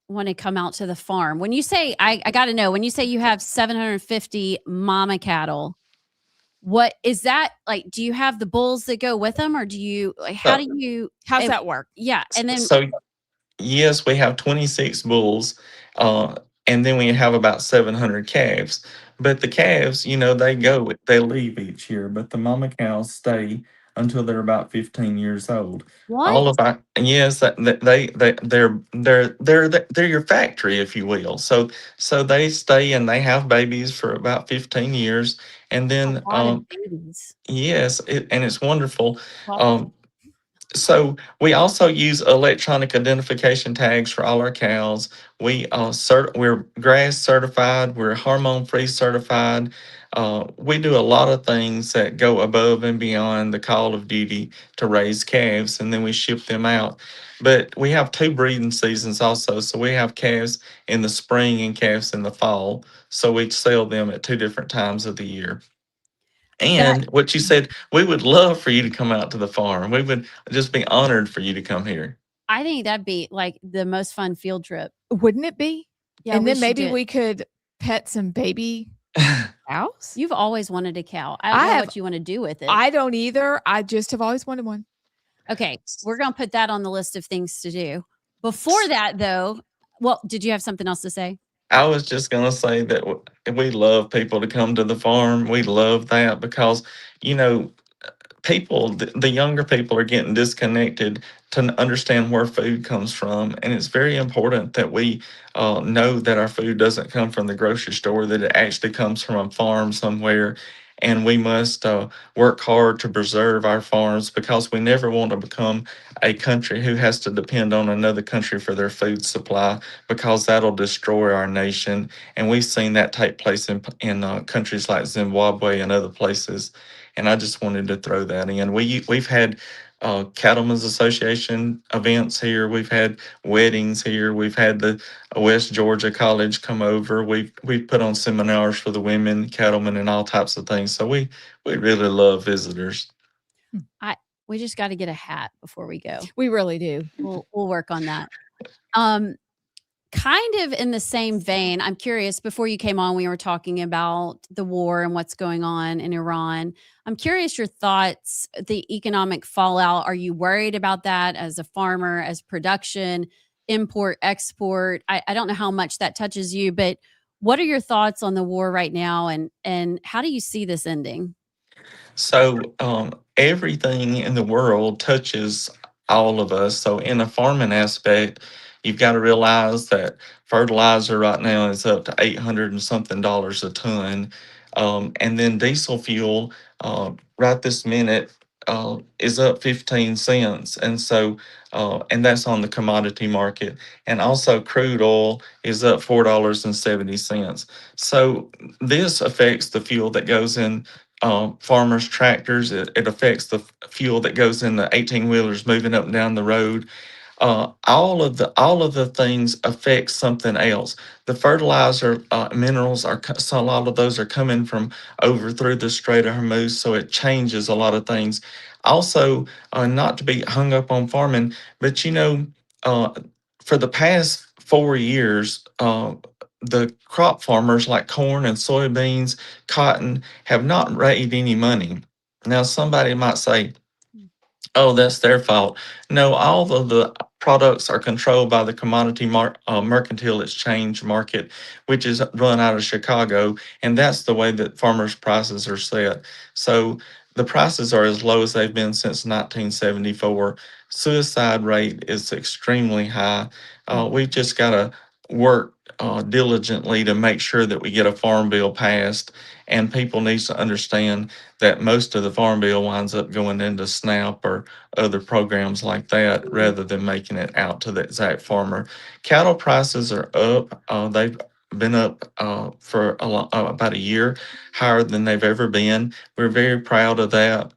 want to come out to the farm. When you say, I got to know, when you say you have 750 mama cattle, what is that like? Do you have the bulls that go with them, or do you, like, how's that work? Yeah. And then, So yes, we have 26 bulls, and then we have about 700 calves. But the calves, they leave each year, but the mama cows stay until they're about 15 years old. All what? of our yes, they're your factory, if you will. So they stay and they have babies for about 15 years, and then A lot of babies. yes, and it's wonderful. Wow. So we also use electronic identification tags for all our cows. We're grass certified. We're hormone free certified. We do a lot of things that go above and beyond the call of duty to raise calves, and then we ship them out. But we have 2 breeding seasons also. So we have calves in the spring and calves in the fall. So we sell them at 2 different times of the year. And what you said, we would love for you to come out to the farm. We would just be honored for you to come here. I think that'd be like the most fun field trip. Wouldn't it be? Yeah. And we then should maybe do it. we could pet some baby cows. You've always wanted a cow. I don't know what you want to do with it. I don't either. I just have always wanted one. Okay, we're going to put that on the list of things to do. Before that, though, well, did you have something else to say? I was just going to say that we love people to come to the farm. We love that because, you know, the younger people are getting disconnected to understand where food comes from. And it's very important that we know that our food doesn't come from the grocery store, that it actually comes from a farm somewhere. And we must work hard to preserve our farms because we never want to become a country who has to depend on another country for their food supply, because that'll destroy our nation. And we've seen that take place in countries like Zimbabwe and other places. And I just wanted to throw that in. We've had Cattlemen's Association events here. We've had weddings here. We've had the West Georgia College come over. We've put on seminars for the women, cattlemen, and all types of things. So we really love visitors. We just got to get a hat before we go. We really do. We'll work on that. Kind of in the same vein, I'm curious, before you came on, we were talking about the war and what's going on in Iran. I'm curious your thoughts, the economic fallout. Are you worried about that as a farmer, as production, import, export? I don't know how much that touches you, but what are your thoughts on the war right now, and how do you see this ending? So everything in the world touches all of us. So in a farming aspect, you've got to realize that fertilizer right now is up to $800 and something a ton. And then diesel fuel right this minute is up 15 cents. And so, and that's on the commodity market. And also crude oil is up $4.70. So this affects the fuel that goes in farmers' tractors. It affects the fuel that goes in the 18-wheelers moving up and down the road. All of the things affect something else. The fertilizer minerals so a lot of those are coming from over through the Strait of Hormuz, so it changes a lot of things. Also, not to be hung up on farming, but for the past 4 years, the crop farmers like corn and soybeans, cotton have not made any money. Now, somebody might say, oh, that's their fault. No, all of the products are controlled by the commodity mercantile exchange market, which is run out of Chicago. And that's the way that farmers' prices are set. So the prices are as low as they've been since 1974. Suicide rate is extremely high. We've just got to work diligently to make sure that we get a farm bill passed. And people need to understand that most of the farm bill winds up going into SNAP or other programs like that rather than making it out to the exact farmer. Cattle prices are up. They've been up for about a year, higher than they've ever been. We're very proud of that.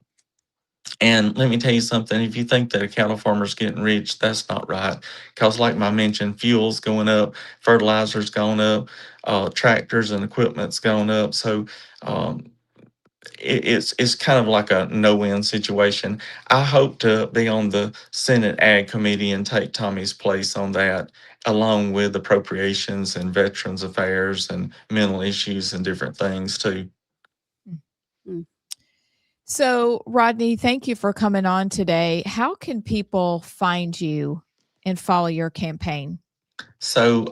And let me tell you something, if you think that a cattle farmer's getting rich, that's not right. Because like I mentioned, fuel's going up, fertilizer's going up, tractors and equipment's going up. So it's kind of like a no-win situation. I hope to be on the Senate Ag Committee and take Tommy's place on that, along with appropriations and Veterans Affairs and mental issues and different things too. So, Rodney, thank you for coming on today. How can people find you and follow your campaign? So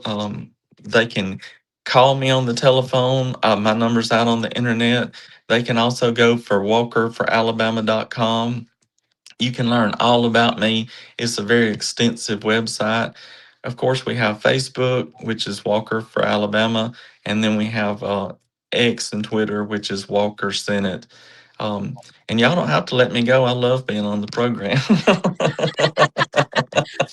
they can call me on the telephone. My number's out on the internet. They can also go for walkerforalabama.com. You can learn all about me. It's a very extensive website. Of course, we have Facebook, which is Walker for Alabama, and then we have X and Twitter, which is Walker Senate. And y'all don't have to let me go. I love being on the program.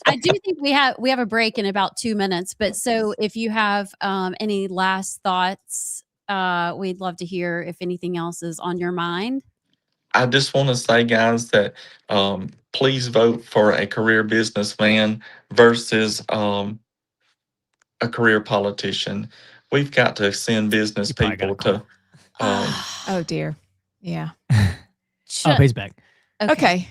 I do think we have a break in about 2 minutes, but so if you have any last thoughts, we'd love to hear if anything else is on your mind. I just want to say, guys, that please vote for a career businessman versus a career politician. We've got to send business people to. Oh dear. Yeah. Oh, he's back. Okay.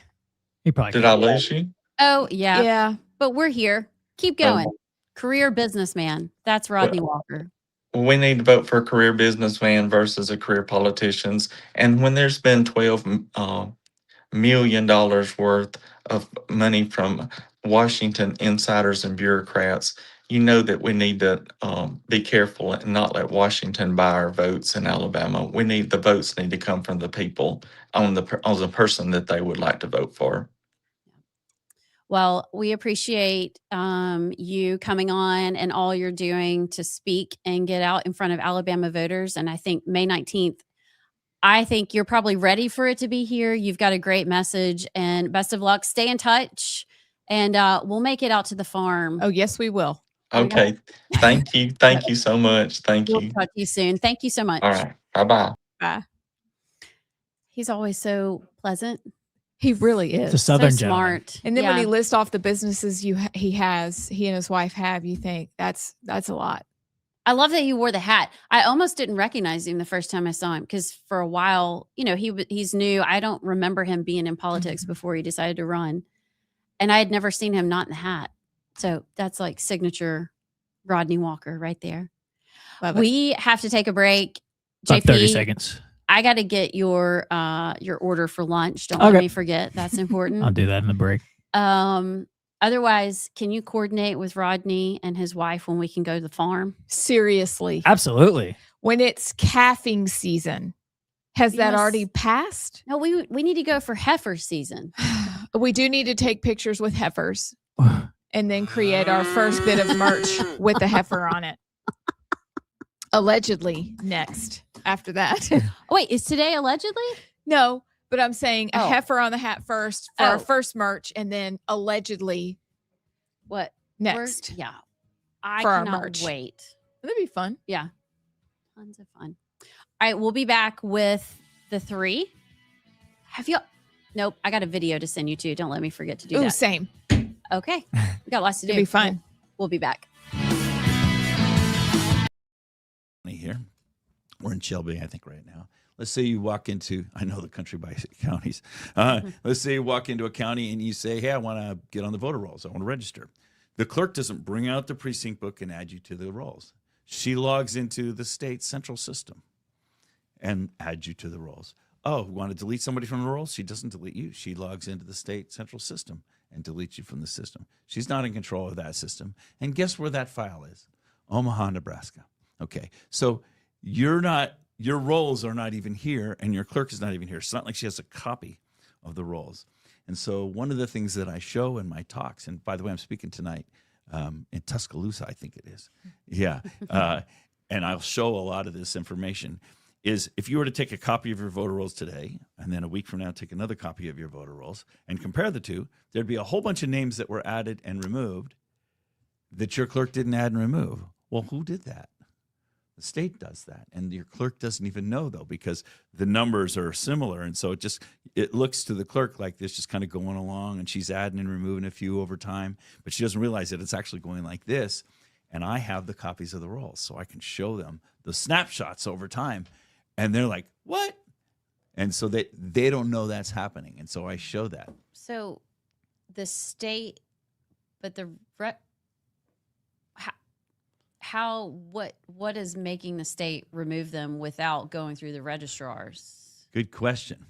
He probably Did I lose you? Oh, yeah. Yeah. But we're here. Keep going. Career businessman. That's Rodney Walker. We need to vote for a career businessman versus a career politicians. And when there's been 12 million worth of money from Washington insiders and bureaucrats, you know that we need to be careful and not let Washington buy our votes in Alabama. The votes need to come from the people on the person that they would like to vote for. Well, we appreciate you coming on and all you're doing to speak and get out in front of Alabama voters. And I think May 19th, I think you're probably ready for it to be here. You've got a great message, and best of luck. Stay in touch, and we'll make it out to the farm. Oh, yes, we will. Okay. Thank you. Thank you so much. Thank We'll you. talk to you soon. Thank you so much. All right. Bye-bye. Bye. He's always so pleasant. He really is. It's a Southern so gentleman. smart. And then Yeah. when he lists off the businesses he and his wife have, you think that's a lot. I love that he wore the hat. I almost didn't recognize him the first time I saw him because for a while, he's new. I don't remember him being in politics before he decided to run. And I had never seen him not in the hat. So that's like signature Rodney Walker right there. Love it. We have to take a break. About JP, 30 seconds. I got to get your order for lunch. Don't let Okay. me forget. That's important. I'll do that in the break. Otherwise, can you coordinate with Rodney and his wife when we can go to the farm? Seriously. Absolutely. When it's calving season, has that Yes. already passed? No, we need to go for heifer season. We do need to take pictures with heifers and then create our first bit of merch with the heifer on it. Allegedly next after that. Oh, wait, is today allegedly? No, but I'm saying a Oh. heifer on the hat first for our Oh. first merch, and then allegedly What? next. Yeah. I For our cannot merch. wait. That'd be fun. Yeah. Tons of fun. All right, we'll be back with the 3. Have you? Nope. I got a video to send you to. Don't let me forget to do Ooh, that. same. Okay. We got lots to do. It'll be fun. We'll be back. Here, we're in Shelby, I think, right now. Let's say you walk into, I know the country by counties. Let's say you walk into a county and you say, hey, I want to get on the voter rolls. I want to register. The clerk doesn't bring out the precinct book and add you to the rolls. She logs into the state central system and adds you to the rolls. Oh, want to delete somebody from the rolls? She doesn't delete you. She logs into the state central system and deletes you from the system. She's not in control of that system. And guess where that file is? Omaha, Nebraska. Okay, so your rolls are not even here, and your clerk is not even here. It's not like she has a copy of the rolls. And so one of the things that I show in my talks, and by the way, I'm speaking tonight in Tuscaloosa, I think it is. Yeah, and I'll show a lot of this information, is if you were to take a copy of your voter rolls today, and then a week from now take another copy of your voter rolls, and compare the two, there'd be a whole bunch of names that were added and removed that your clerk didn't add and remove. Well, who did that? The state does that, and your clerk doesn't even know, though, because the numbers are similar, and so it looks to the clerk like this, just kind of going along, and she's adding and removing a few over time, but she doesn't realize that it's actually going like this, and I have the copies of the rolls, so I can show them the snapshots over time, and they're like, what? And so they don't know that's happening, and so I show that. So the state, but the what is making the state remove them without going through the registrars? Good question.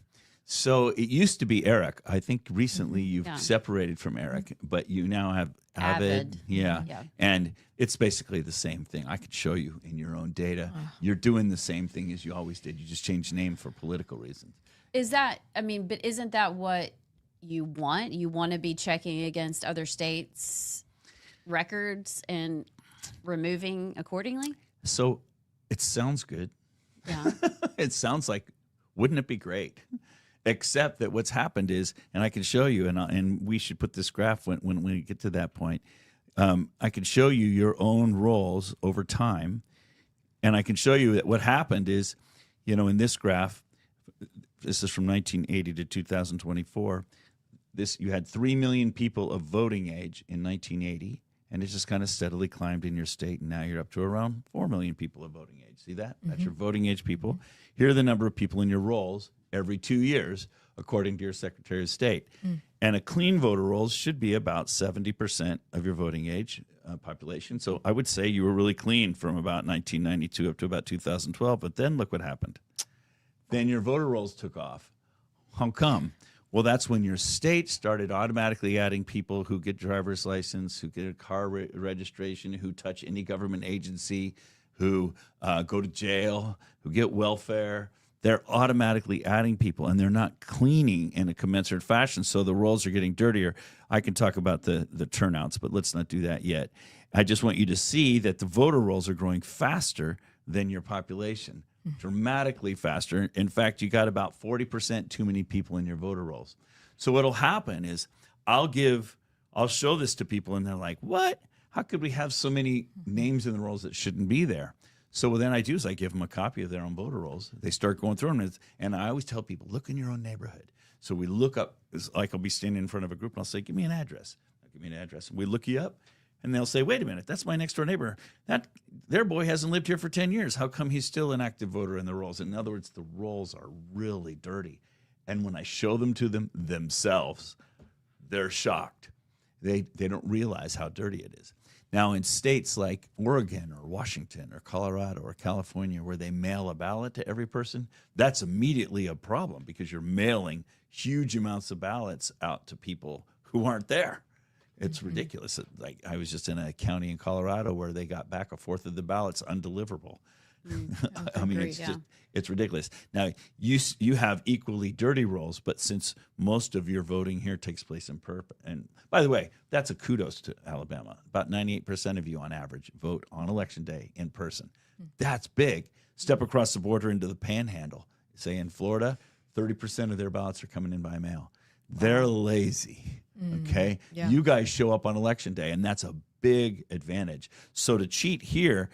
So it used to be Eric. I think recently you've Yeah. separated from Eric, but you now have Avid. Yeah. Yeah. And it's basically the same thing. I could show you in your own data. You're doing the same thing as you always did. You just changed the name for political reasons. But isn't that what you want? You want to be checking against other states' records and removing accordingly? So it sounds good. Yeah. It sounds like, wouldn't it be great? Except that what's happened is, and I can show you, and we should put this graph when we get to that point. I can show you your own rolls over time, and I can show you that what happened is, in this graph, this is from 1980 to 2024. You had 3 million people of voting age in 1980. And it just kind of steadily climbed in your state, and now you're up to around 4 million people of voting age. See that? That's your voting age people. Here are the number of people in your rolls every 2 years, according to your Secretary of State. And a clean voter rolls should be about 70% of your voting age population. So I would say you were really clean from about 1992 up to about 2012. But then look what happened. Then your voter rolls took off. How come? Well, that's when your state started automatically adding people who get driver's license, who get a car registration, who touch any government agency, who go to jail, who get welfare. They're automatically adding people, and they're not cleaning in a commensurate fashion, so the rolls are getting dirtier. I can talk about the turnouts, but let's not do that yet. I just want you to see that the voter rolls are growing faster than your population, dramatically faster. In fact, you got about 40% too many people in your voter rolls. So what'll happen is I'll show this to people, and they're like, what? How could we have so many names in the rolls that shouldn't be there? So what then I do is I give them a copy of their own voter rolls. They start going through them, and I always tell people, look in your own neighborhood. So we look up, it's like I'll be standing in front of a group, and I'll say, give me an address. Give me an address. And we look you up, and they'll say, wait a minute, that's my next door neighbor. Their boy hasn't lived here for 10 years. How come he's still an active voter in the rolls? In other words, the rolls are really dirty. And when I show them to them themselves, they're shocked. They don't realize how dirty it is. Now, in states like Oregon or Washington or Colorado or California, where they mail a ballot to every person, that's immediately a problem because you're mailing huge amounts of ballots out to people who aren't there. It's ridiculous. Like I was just in a county in Colorado where they got back a fourth of the ballots undeliverable. I mean, it's ridiculous. Now, you have equally dirty rolls, but since most of your voting here takes place in person, and by the way, that's a kudos to Alabama. About 98% of you on average vote on election day in person. That's big. Step across the border into the panhandle. Say in Florida, 30% of their ballots are coming in by mail. They're lazy. Okay. Yeah. You guys show up on election day, and that's a big advantage. So to cheat here,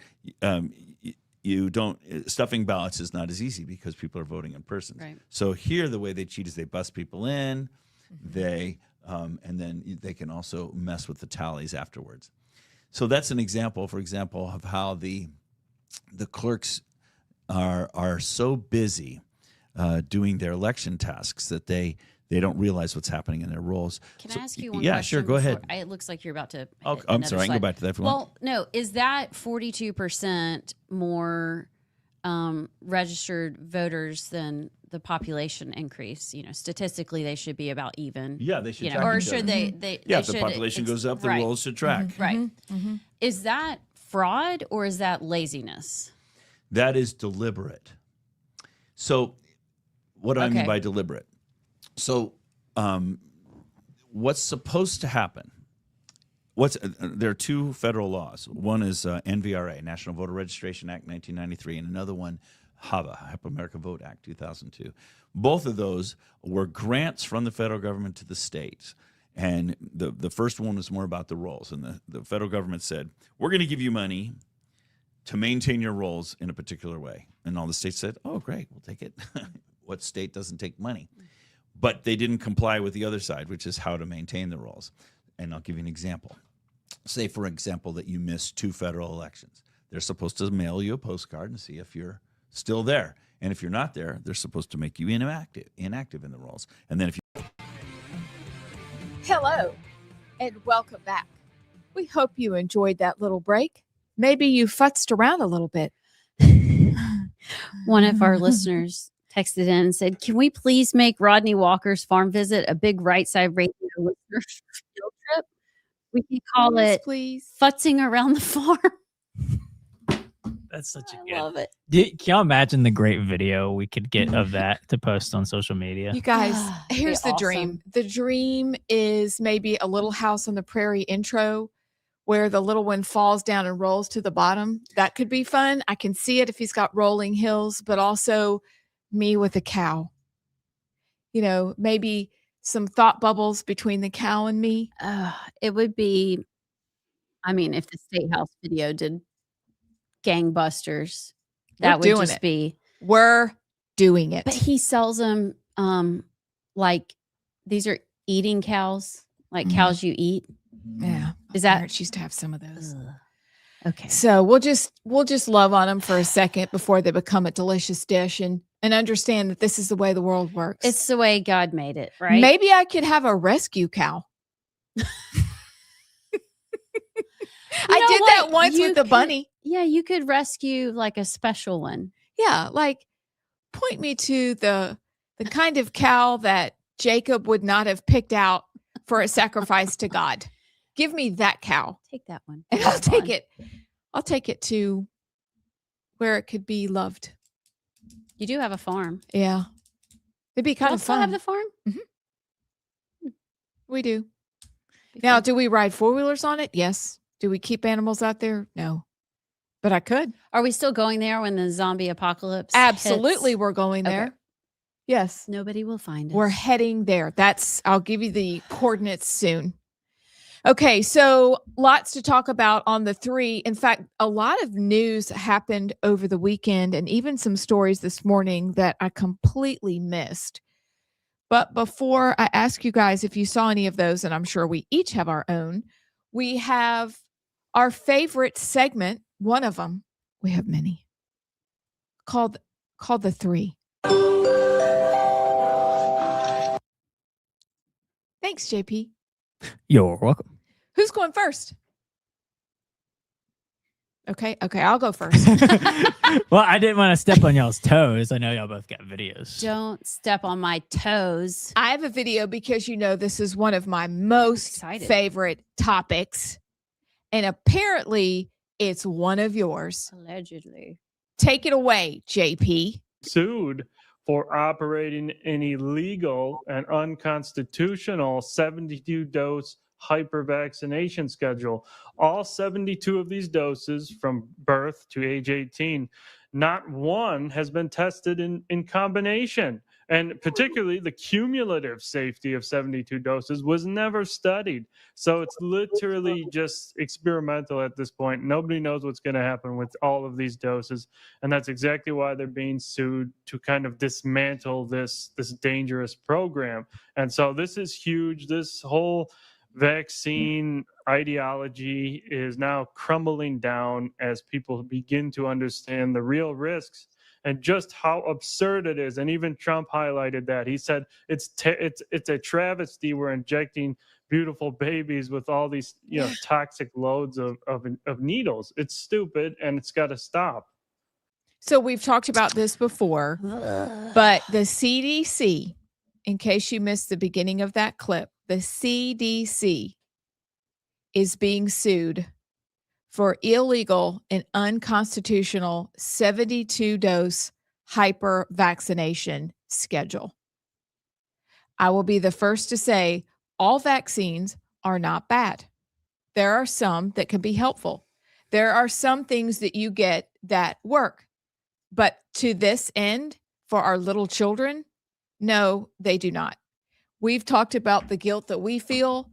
you don't stuffing ballots is not as easy because people are voting in person. Right. So here, the way they cheat is they bust people in, they and then they can also mess with the tallies afterwards. So that's an example, for example, of how the clerks are so busy doing their election tasks that they don't realize what's happening in their rolls. Can So- I ask you one Yeah, question? sure. Go ahead. It looks like you're about to. Oh, hit I'm another sorry. I can go slide. back to that if you want. Well, no. Is that 42% more registered voters than the population increase? Statistically, they should be about even. Yeah, they should. You know, track or each should other. they? Yeah, they if the should- population it's- goes up, the right. rolls should track. Right. Is that fraud or is that laziness? That is deliberate. So, what do I mean Okay. by deliberate? So, what's supposed to happen? There are two federal laws. One is NVRA, National Voter Registration Act, 1993, and another one, HAVA, Help America Vote Act, 2002. Both of those were grants from the federal government to the states. And the first one was more about the rolls. And the federal government said, we're going to give you money to maintain your rolls in a particular way. And all the states said, oh, great, we'll take it. What state doesn't take money? But they didn't comply with the other side, which is how to maintain the rolls. And I'll give you an example. Say, for example, that you missed 2 federal elections. They're supposed to mail you a postcard and see if you're still there. And if you're not there, they're supposed to make you inactive in the rolls. And then if you... Hello, and welcome back. We hope you enjoyed that little break. Maybe you futzed around a little bit. One of our listeners texted in and said, can we please make Rodney Walker's farm visit a big Rightside radio listener field trip? We can call it please. Futzing Around the Farm. That's such a I good. love it. Can y'all imagine the great video we could get of that to post on social media? You guys, It'd be here's the dream. awesome. The dream is maybe a Little House on the Prairie intro where the little one falls down and rolls to the bottom. That could be fun. I can see it if he's got rolling hills, but also me with a cow. Maybe some thought bubbles between the cow and me. It would be, if the State House video did gangbusters, that would doing just it. be. We're doing it. But he sells them like these are eating cows, like cows you eat. Yeah. Is that Parents used to have some of those. okay? So we'll just love on them for a second before they become a delicious dish and understand that this is the way the world works. It's the way God made it, right? Maybe I could have a rescue cow. I did that once with the bunny. Yeah, you could rescue like a special one. Yeah, like point me to the kind of cow that Jacob would not have picked out for a sacrifice to God. Give me that cow. Take that one. And I'll take it. I'll take it to where it could be loved. You do have a farm. Yeah. It'd be kind Y'all of still fun. have the farm? We do. Be Now, fun. do we ride four-wheelers on it? Yes. Do we keep animals out there? No. But I could. Are we still going there when the zombie apocalypse Absolutely, hits? we're going there. Okay. Yes. Nobody will find us. We're heading there. I'll give you the coordinates soon. Okay, so lots to talk about on the 3. In fact, a lot of news happened over the weekend and even some stories this morning that I completely missed. But before I ask you guys if you saw any of those, and I'm sure we each have our own, we have our favorite segment, one of them, we have many, called the 3. Thanks, JP. You're welcome. Who's going first? Okay, I'll go first. Well, I didn't want to step on y'all's toes. I know y'all both got videos. Don't step on my toes. I have a video because this is one of my most favorite topics. And apparently it's one of yours. Allegedly. Take it away, JP. Sued for operating an illegal and unconstitutional 72-dose hyper-vaccination schedule. All 72 of these doses from birth to age 18, not one has been tested in combination. And particularly the cumulative safety of 72 doses was never studied. So it's literally just experimental at this point. Nobody knows what's going to happen with all of these doses. And that's exactly why they're being sued, to kind of dismantle this dangerous program. And so this is huge. This whole vaccine ideology is now crumbling down as people begin to understand the real risks and just how absurd it is. And even Trump highlighted that. He said it's a travesty we're injecting beautiful babies with all these toxic loads of needles. It's stupid and it's got to stop. So we've talked about this before, but the CDC, in case you missed the beginning of that clip, the CDC is being sued for illegal and unconstitutional 72-dose hyper-vaccination schedule. I will be the first to say all vaccines are not bad. There are some that can be helpful. There are some things that you get that work. But to this end, for our little children, no, they do not. We've talked about the guilt that we feel,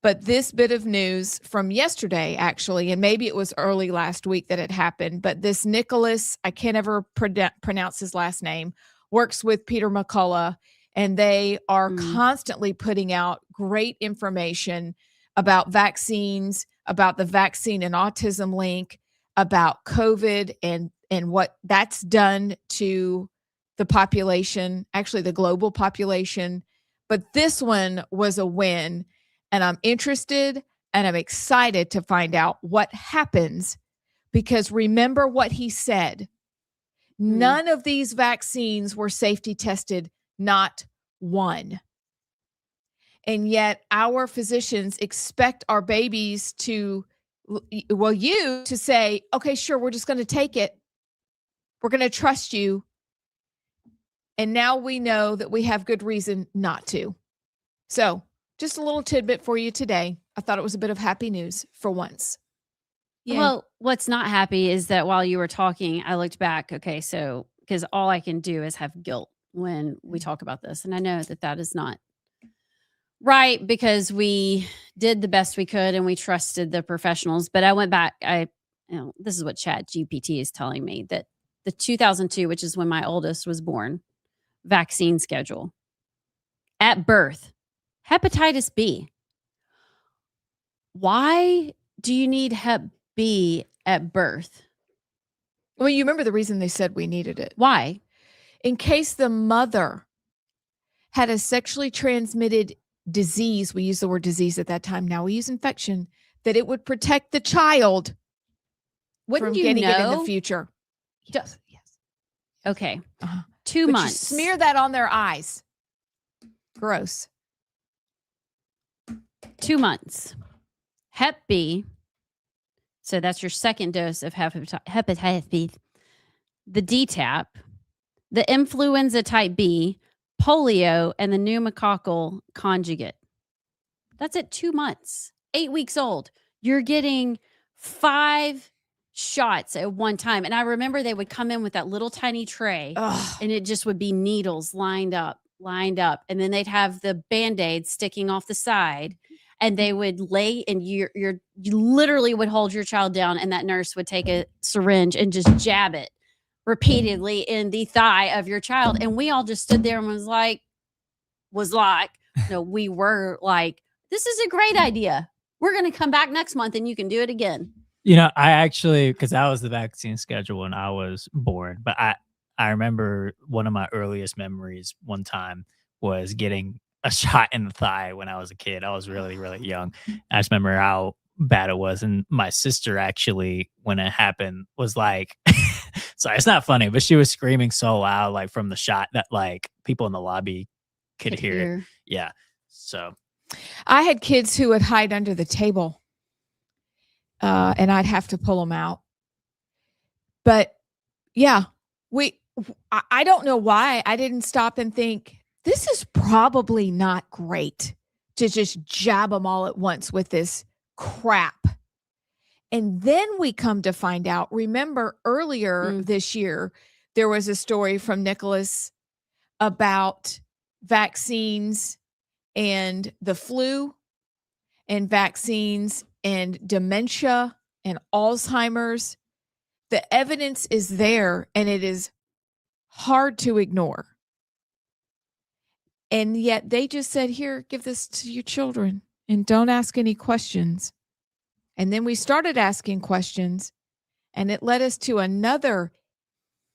but this bit of news from yesterday, actually, and maybe it was early last week that it happened, but this Nicholas, I can't ever pronounce his last name, works with Peter McCullough, and they are constantly putting out great information about vaccines, about the vaccine and autism link, about COVID and what that's done to the population, actually the global population. But this one was a win, and I'm interested and I'm excited to find out what happens, because remember what he said. None of these vaccines were safety tested, not one. And yet our physicians expect our babies to say, okay, sure, we're just going to take it. We're going to trust you. And now we know that we have good reason not to. So just a little tidbit for you today. I thought it was a bit of happy news for once. Yeah. Well, what's not happy is that while you were talking, I looked back. Okay, so because all I can do is have guilt when we talk about this. And I know that that is not right, because we did the best we could and we trusted the professionals. But I went back. This is what Chat GPT is telling me, that the 2002, which is when my oldest was born, vaccine schedule at birth, hepatitis B. Why do you need Hep B at birth? Well, you remember the reason they said we needed it. Why? In case the mother had a sexually transmitted disease, we use the word disease at that time, now we use infection, that it would protect the child Wouldn't from you getting it in know? the future. Yes. Okay. Uh-huh. 2 But months. you smear that on their eyes. Gross. 2 months. Hep B. So that's your second dose of hepatitis B. The DTaP, the influenza type B, polio, and the pneumococcal conjugate. That's at 2 months, 8 weeks old. You're getting 5 shots at one time. And I remember they would come in with that little tiny tray, and it just would be needles lined up. And then they'd have the Band-Aids sticking off the side. And they would lay, and you literally would hold your child down, and that nurse would take a syringe and just jab it repeatedly in the thigh of your child. And we all just stood there and we were like, this is a great idea. We're going to come back next month and you can do it again. You know, I actually, because that was the vaccine schedule when I was born, but I remember one of my earliest memories one time was getting a shot in the thigh when I was a kid. I was really, really young. I just remember how bad it was. And my sister actually, when it happened, was like, sorry, it's not funny, but she was screaming so loud, like from the shot, that like people in the lobby could hear it. Yeah. So I had kids who would hide under the table, and I'd have to pull them out. But yeah, I don't know why I didn't stop and think, this is probably not great to just jab them all at once with this crap. And then we come to find out, remember earlier this year, there was a story from Nicholas about vaccines and the flu and vaccines and dementia and Alzheimer's. The evidence is there, and it is hard to ignore. And yet they just said, here, give this to your children and don't ask any questions. And then we started asking questions, and it led us to another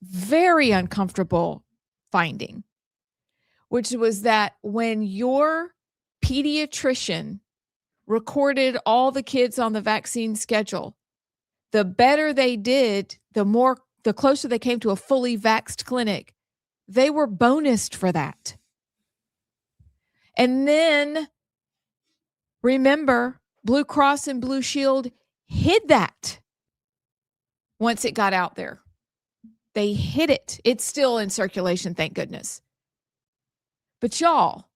very uncomfortable finding, which was that when your pediatrician recorded all the kids on the vaccine schedule, the better they did, the closer they came to a fully vaxxed clinic, they were bonused for that. And then, remember, Blue Cross and Blue Shield hid that once it got out there. They hid it. It's still in circulation, thank goodness. But y'all,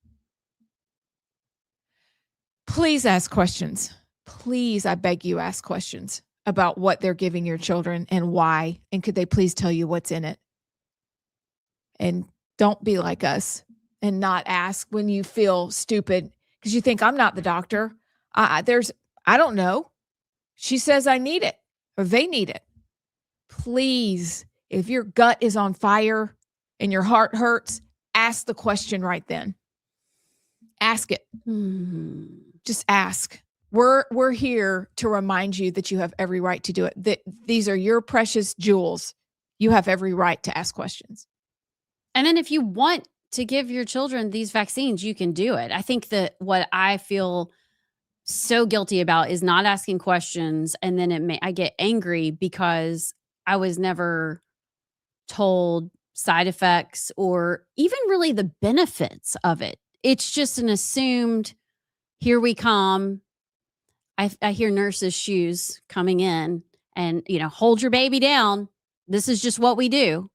please ask questions. Please, I beg you, ask questions about what they're giving your children and why. And could they please tell you what's in it? And don't be like us and not ask when you feel stupid because you think, I'm not the doctor. I don't know. She says I need it or they need it. Please, if your gut is on fire and your heart hurts, ask the question right then. Ask it. Just ask. We're here to remind you that you have every right to do it. That these are your precious jewels. You have every right to ask questions. And then if you want to give your children these vaccines, you can do it. I think that what I feel so guilty about is not asking questions. And then I get angry because I was never told side effects or even really the benefits of it. It's just an assumed, here we come. I hear nurses' shoes coming in and, hold your baby down. This is just what we do.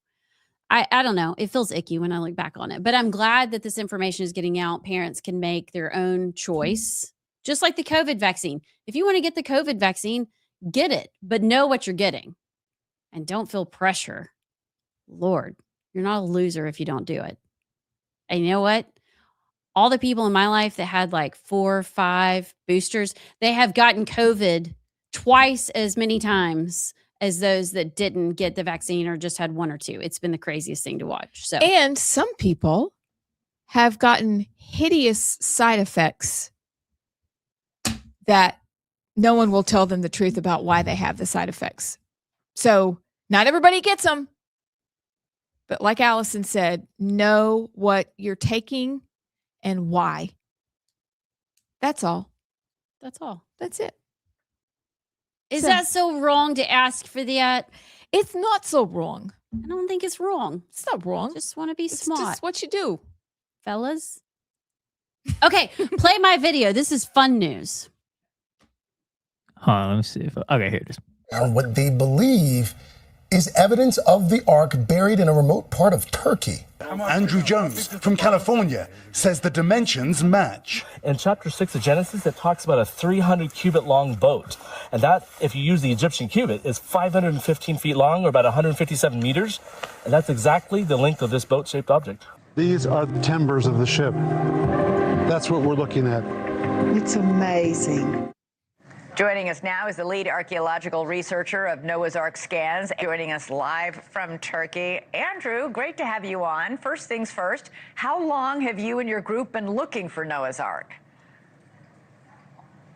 I don't know. It feels icky when I look back on it, but I'm glad that this information is getting out. Parents can make their own choice, just like the COVID vaccine. If you want to get the COVID vaccine, get it, but know what you're getting and don't feel pressure. Lord, you're not a loser if you don't do it. And you know what? All the people in my life that had like 4 or 5 boosters, they have gotten COVID twice as many times as those that didn't get the vaccine or just had 1 or 2. It's been the craziest thing to watch. So, and some people have gotten hideous side effects that no one will tell them the truth about why they have the side effects. So not everybody gets them. But like Allison said, know what you're taking and why. That's all. That's all. That's it. Is that so wrong to ask for that? It's not so wrong. I don't think it's wrong. It's not wrong. Just want to be It's smart. just what you do. Fellas, Okay, play my video. This is fun news. Hold on, let me see if okay, here it is. On what they believe is evidence of the ark buried in a remote part of Turkey. Andrew Jones from California says the dimensions match. In chapter 6 of Genesis, it talks about a 300 cubit long boat. And that, if you use the Egyptian cubit, is 515 feet long, or about 157 meters. And that's exactly the length of this boat-shaped object. These are the timbers of the ship. That's what we're looking at. It's amazing. Joining us now is the lead archaeological researcher of Noah's Ark Scans, joining us live from Turkey. Andrew, great to have you on. First things first, how long have you and your group been looking for Noah's Ark?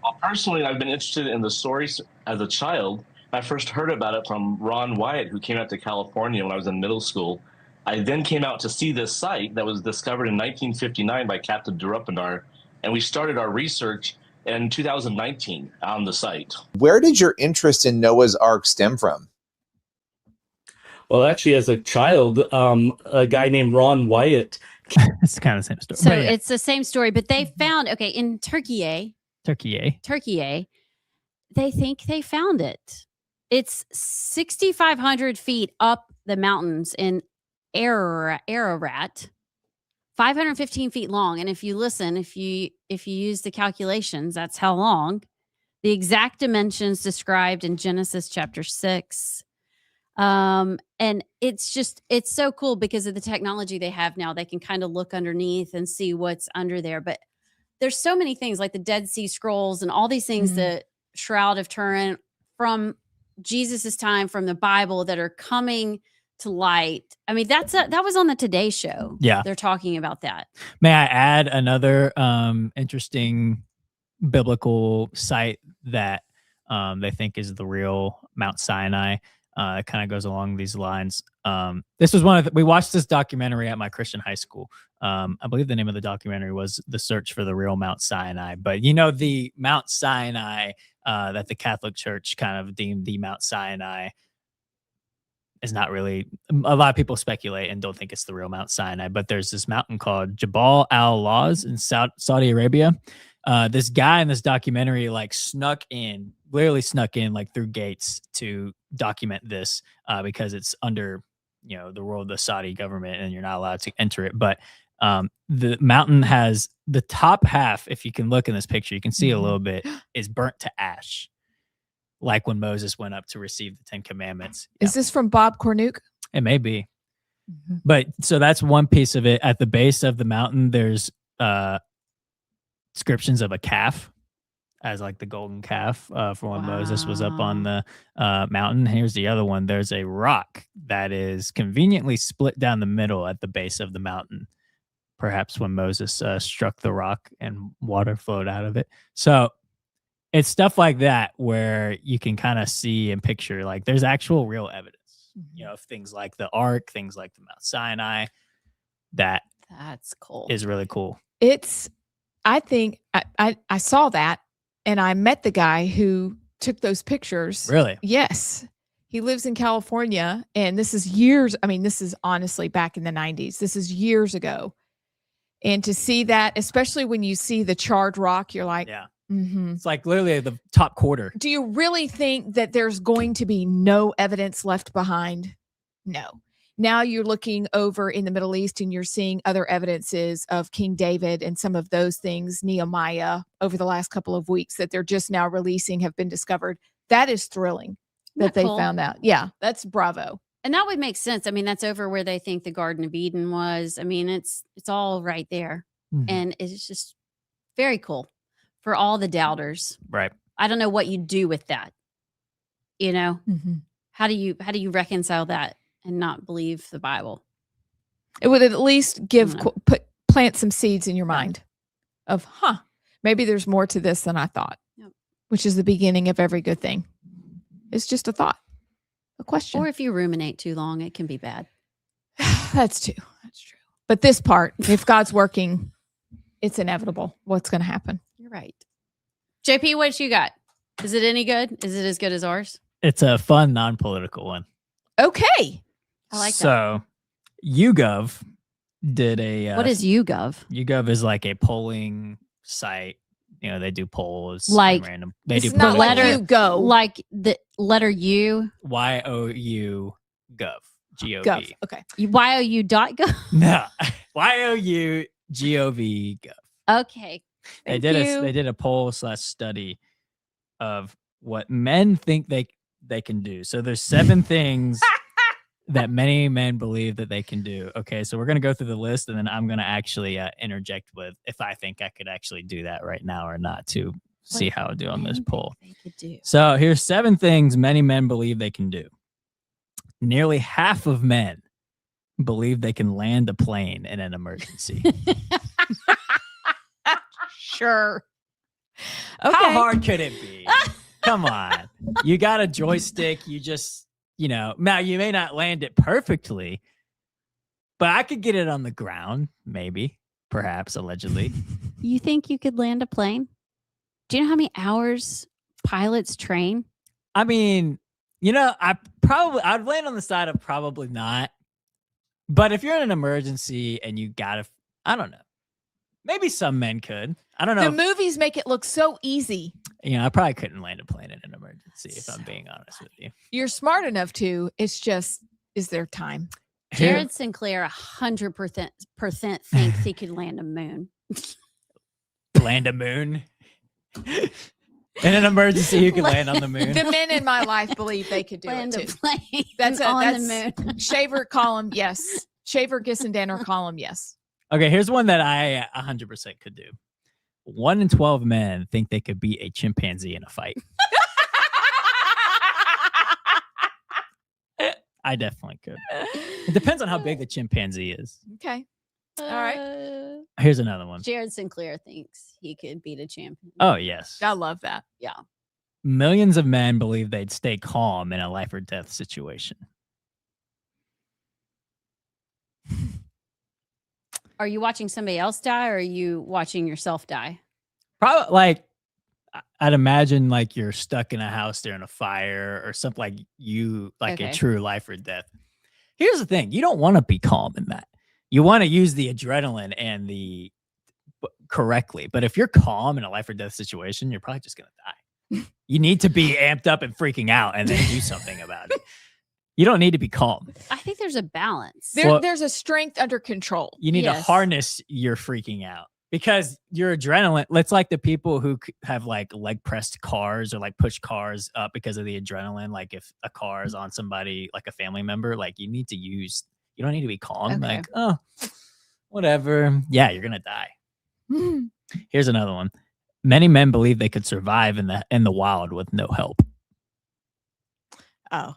Well, personally, I've been interested in the story as a child. I first heard about it from Ron Wyatt, who came out to California when I was in middle school. I then came out to see this site that was discovered in 1959 by Captain Durupandar, and we started our research in 2019 on the site. Where did your interest in Noah's Ark stem from? Well, actually, as a child, a guy named Ron Wyatt. It's kind of the same story. So it's the same story, but they found, okay, in Turkey, they think they found it. It's 6,500 feet up the mountains in Ararat. 515 feet long. And if you listen, if you use the calculations, that's how long. The exact dimensions described in Genesis chapter 6. And it's so cool because of the technology they have now. They can kind of look underneath and see what's under there. But there's so many things like the Dead Sea Scrolls and all these things, the Shroud of Turin from Jesus's time, from the Bible, that are coming to light. I mean, that was on the Today Show. Yeah, they're talking about that. May I add another interesting biblical site that they think is the real Mount Sinai? It kind of goes along these lines. This was we watched this documentary at my Christian high school. I believe the name of the documentary was The Search for the Real Mount Sinai. But the Mount Sinai that the Catholic Church kind of deemed the Mount Sinai is not really, a lot of people speculate and don't think it's the real Mount Sinai, but there's this mountain called Jabal al-Lawz in Saudi Arabia. This guy in this documentary literally snuck in like through gates to document this because it's under, the rule of the Saudi government and you're not allowed to enter it. But the mountain has the top half, if you can look in this picture, you can see a little bit, is burnt to ash. Like when Moses went up to receive the 10 Commandments. Is this from Bob Cornuke? It may be. But so that's one piece of it. At the base of the mountain, there's descriptions of a calf as like the golden calf for when Moses was up on the mountain. Here's the other one. There's a rock that is conveniently split down the middle at the base of the mountain. Perhaps when Moses struck the rock and water flowed out of it. So it's stuff like that where you can kind of see and picture, like there's actual real evidence, of things like the Ark, things like the Mount Sinai. That's cool. Is really cool. I think I saw that and I met the guy who took those pictures. Really? Yes. He lives in California and this is years. I mean, this is honestly back in the 90s. This is years ago. And to see that, especially when you see the charred rock, you're like, yeah. It's like literally the top quarter. Do you really think that there's going to be no evidence left behind? No. Now you're looking over in the Middle East and you're seeing other evidences of King David and some of those things, Nehemiah, over the last couple of weeks that they're just now releasing have been discovered. That is thrilling that they found out. Yeah, that's bravo. And that would make sense. I mean, that's over where they think the Garden of Eden was. I mean, it's all right there. And it's just very cool. For all the doubters. Right. I don't know what you do with that. How do you reconcile that and not believe the Bible? It would at least plant some seeds in your mind of, maybe there's more to this than I thought, which is the beginning of every good thing. It's just a thought, a question. Or if you ruminate too long, it can be bad. That's true. But this part, if God's working, it's inevitable what's going to happen. You're right. JP, what you got? Is it any good? Is it as good as ours? It's a fun, non-political one. Okay. I like that. So YouGov did a. What is YouGov? YouGov is like a polling site. You know, they do polls. Like random. They it's do not polling. like YouGo. Like the letter U. YOU Gov. Gov. Gov. Okay. YOU.gov. No. YOU GOV Gov. Okay. They Thank you. did a poll / study of what men think they can do. So there's 7 things that many men believe that they can do. Okay, so we're gonna go through the list, and then I'm gonna actually interject with if I think I could actually do that right now or not to see how I do on this poll. They could do. So here's 7 things many men believe they can do. Nearly half of men believe they can land a plane in an emergency. Sure. Okay. How hard could it be? Come on. You got a joystick. You just, now you may not land it perfectly, but I could get it on the ground, maybe, perhaps, allegedly. You think you could land a plane? Do you know how many hours pilots train? I mean, I'd land on the side of probably not. But if you're in an emergency and you gotta, I don't know. Maybe some men could. I don't know. The movies make it look so easy. I probably couldn't land a plane in an emergency, if I'm being honest with you. You're smart enough to. It's just, is there time? Jared Sinclair 100% thinks he could land a moon. Land a moon? In an emergency, you can land on the moon. The men in my life believe they could do Land it a too. plane That's on the moon. Shaver column, yes. Shaver Gissendaner column, yes. Okay, here's one that I 100% could do. 1 in 12 men think they could beat a chimpanzee in a fight. I definitely could. It depends on how big the chimpanzee is. Okay. All right. Here's another one. Jared Sinclair thinks he could beat a champion. Oh, yes. I love that. Yeah. Millions of men believe they'd stay calm in a life or death situation. Are you watching somebody else die or are you watching yourself die? Probably I'd imagine like you're stuck in a house during a fire or something like Okay. a true life or death. Here's the thing. You don't want to be calm in that. You want to use the adrenaline and correctly. But if you're calm in a life or death situation, you're probably just going to die. You need to be amped up and freaking out and then do something about it. You don't need to be calm. I think there's a balance. There's a strength under control. You need to harness your freaking out because your adrenaline. It's like the people who have like leg pressed cars or like push cars up because of the adrenaline. Like if a car is on somebody, like a family member, like you don't need to be calm. Okay. Like, oh, whatever. Yeah, you're going to die. Here's another one. Many men believe they could survive in the wild with no help. Oh,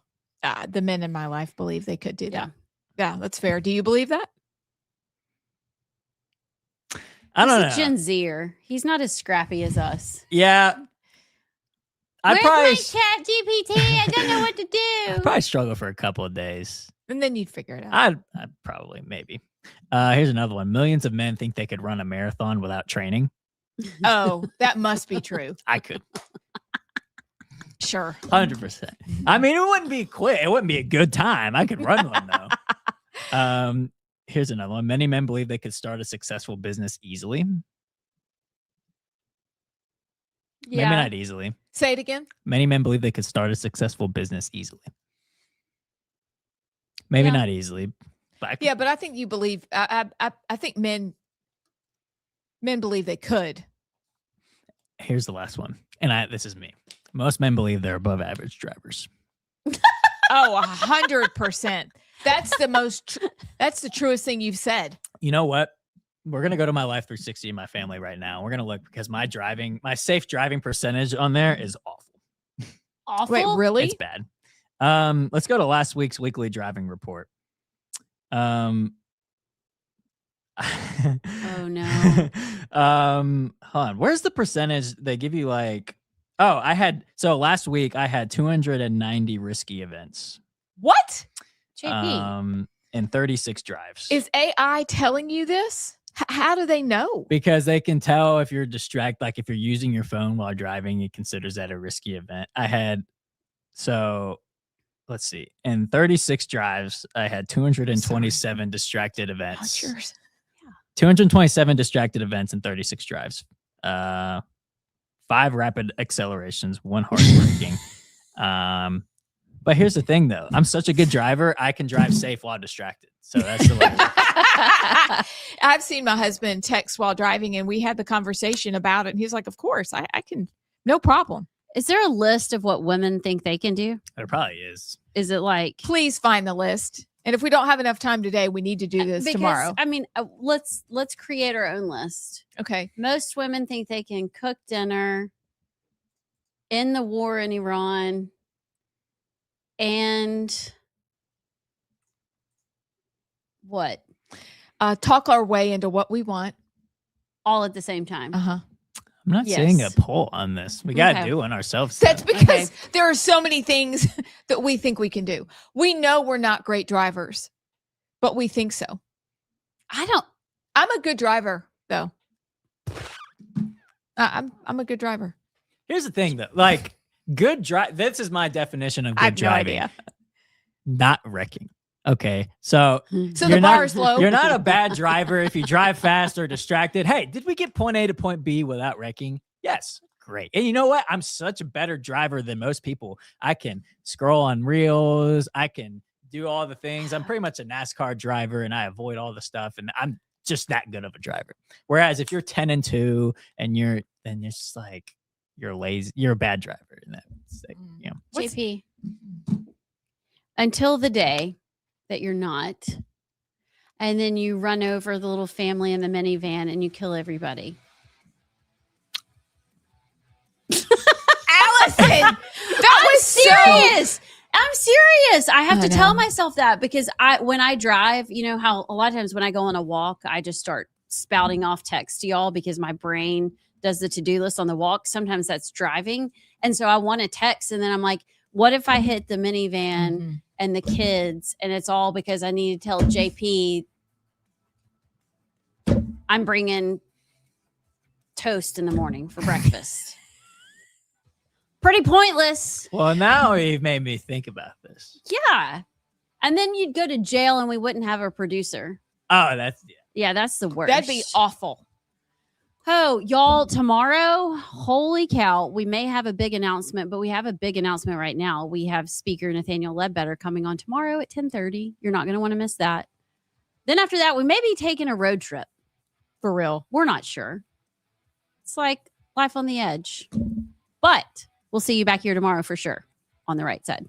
the men in my life believe they could do that. Yeah, that's fair. Do you believe that? I don't know. He's a Gen Zer. He's not as scrappy as us. Yeah. Where's my chat GPT? I don't know what to do. I'd probably struggle for a couple of days. And then you'd figure it out. I'd probably, maybe. Here's another one. Millions of men think they could run a marathon without training. Oh, that must be true. I could. Sure. 100%. I mean, it wouldn't be quick. It wouldn't be a good time. I could run one, though. Here's another one. Many men believe they could start a successful business easily. Yeah. Maybe not easily. Say it again. Many men believe they could start a successful business easily. Maybe not easily. But But I think you believe. I think men believe they could. Here's the last one, and this is me. Most men believe they're above average drivers. Oh, 100%. That's the most. That's the truest thing you've said. You know what? We're gonna go to my Life 360 in my family right now. We're gonna look because my safe driving percentage on there is awful. Awful? Wait, really? It's bad. Let's go to last week's weekly driving report. Oh no. Hold on. Where's the percentage they give you? Last week I had 290 risky events. What? JP. And 36 drives. Is AI telling you this? How do they know? Because they can tell if you're distracted, like if you're using your phone while driving, it considers that a risky event. let's see. In 36 drives, I had 227 distracted events. What's yours? 227 distracted events in 36 drives. 5 rapid accelerations, 1 hard braking. But here's the thing, though. I'm such a good driver. I can drive safe while distracted. So that's the way. I've seen my husband text while driving, and we had the conversation about it. And he's like, of course, I can, no problem. Is there a list of what women think they can do? There probably is. Is it like, please find the list. And if we don't have enough time today, we need to do this tomorrow. I mean, let's create our own list. Okay. Most women think they can cook dinner, end the war in Iran, and what? Talk our way into what we want. All at the same time. Uh-huh. I'm not seeing a poll on this. We got to do one ourselves. That's because there are so many things that we think we can do. We know we're not great drivers, but we think so. I'm a good driver, though. I'm a good driver. Here's the thing, though. Like, good drive. This is my definition of good driving. No idea. Not wrecking. Okay, so the bar is low. You're not a bad driver if you drive fast or distracted. Hey, did we get point A to point B without wrecking? Yes, great. And you know what? I'm such a better driver than most people. I can scroll on reels. I can do all the things. I'm pretty much a NASCAR driver, and I avoid all the stuff. And I'm just that good of a driver. Whereas if you're 10-2 and you're just like you're lazy, you're a bad driver. And that's like, you know, JP, until the day that you're not, and then you run over the little family in the minivan and you kill everybody. Allison, that was serious. I'm serious. I have to tell myself that because when I drive, you know how a lot of times when I go on a walk, I just start spouting off text to y'all because my brain does the to-do list on the walk. Sometimes that's driving. And so I want to text, and then I'm like, what if I hit the minivan and the kids, and it's all because I need to tell JP I'm bringing toast in the morning for breakfast. Pretty pointless. Well, now you've made me think about this. Yeah. And then you'd go to jail and we wouldn't have a producer. Oh, that's that's the worst. That'd be awful. Oh, y'all, tomorrow, holy cow, we may have a big announcement, but we have a big announcement right now. We have speaker Nathaniel Ledbetter coming on tomorrow at 10:30. You're not going to want to miss that. Then after that, we may be taking a road trip. For real. We're not sure. It's like life on the edge. But we'll see you back here tomorrow for sure on the right side.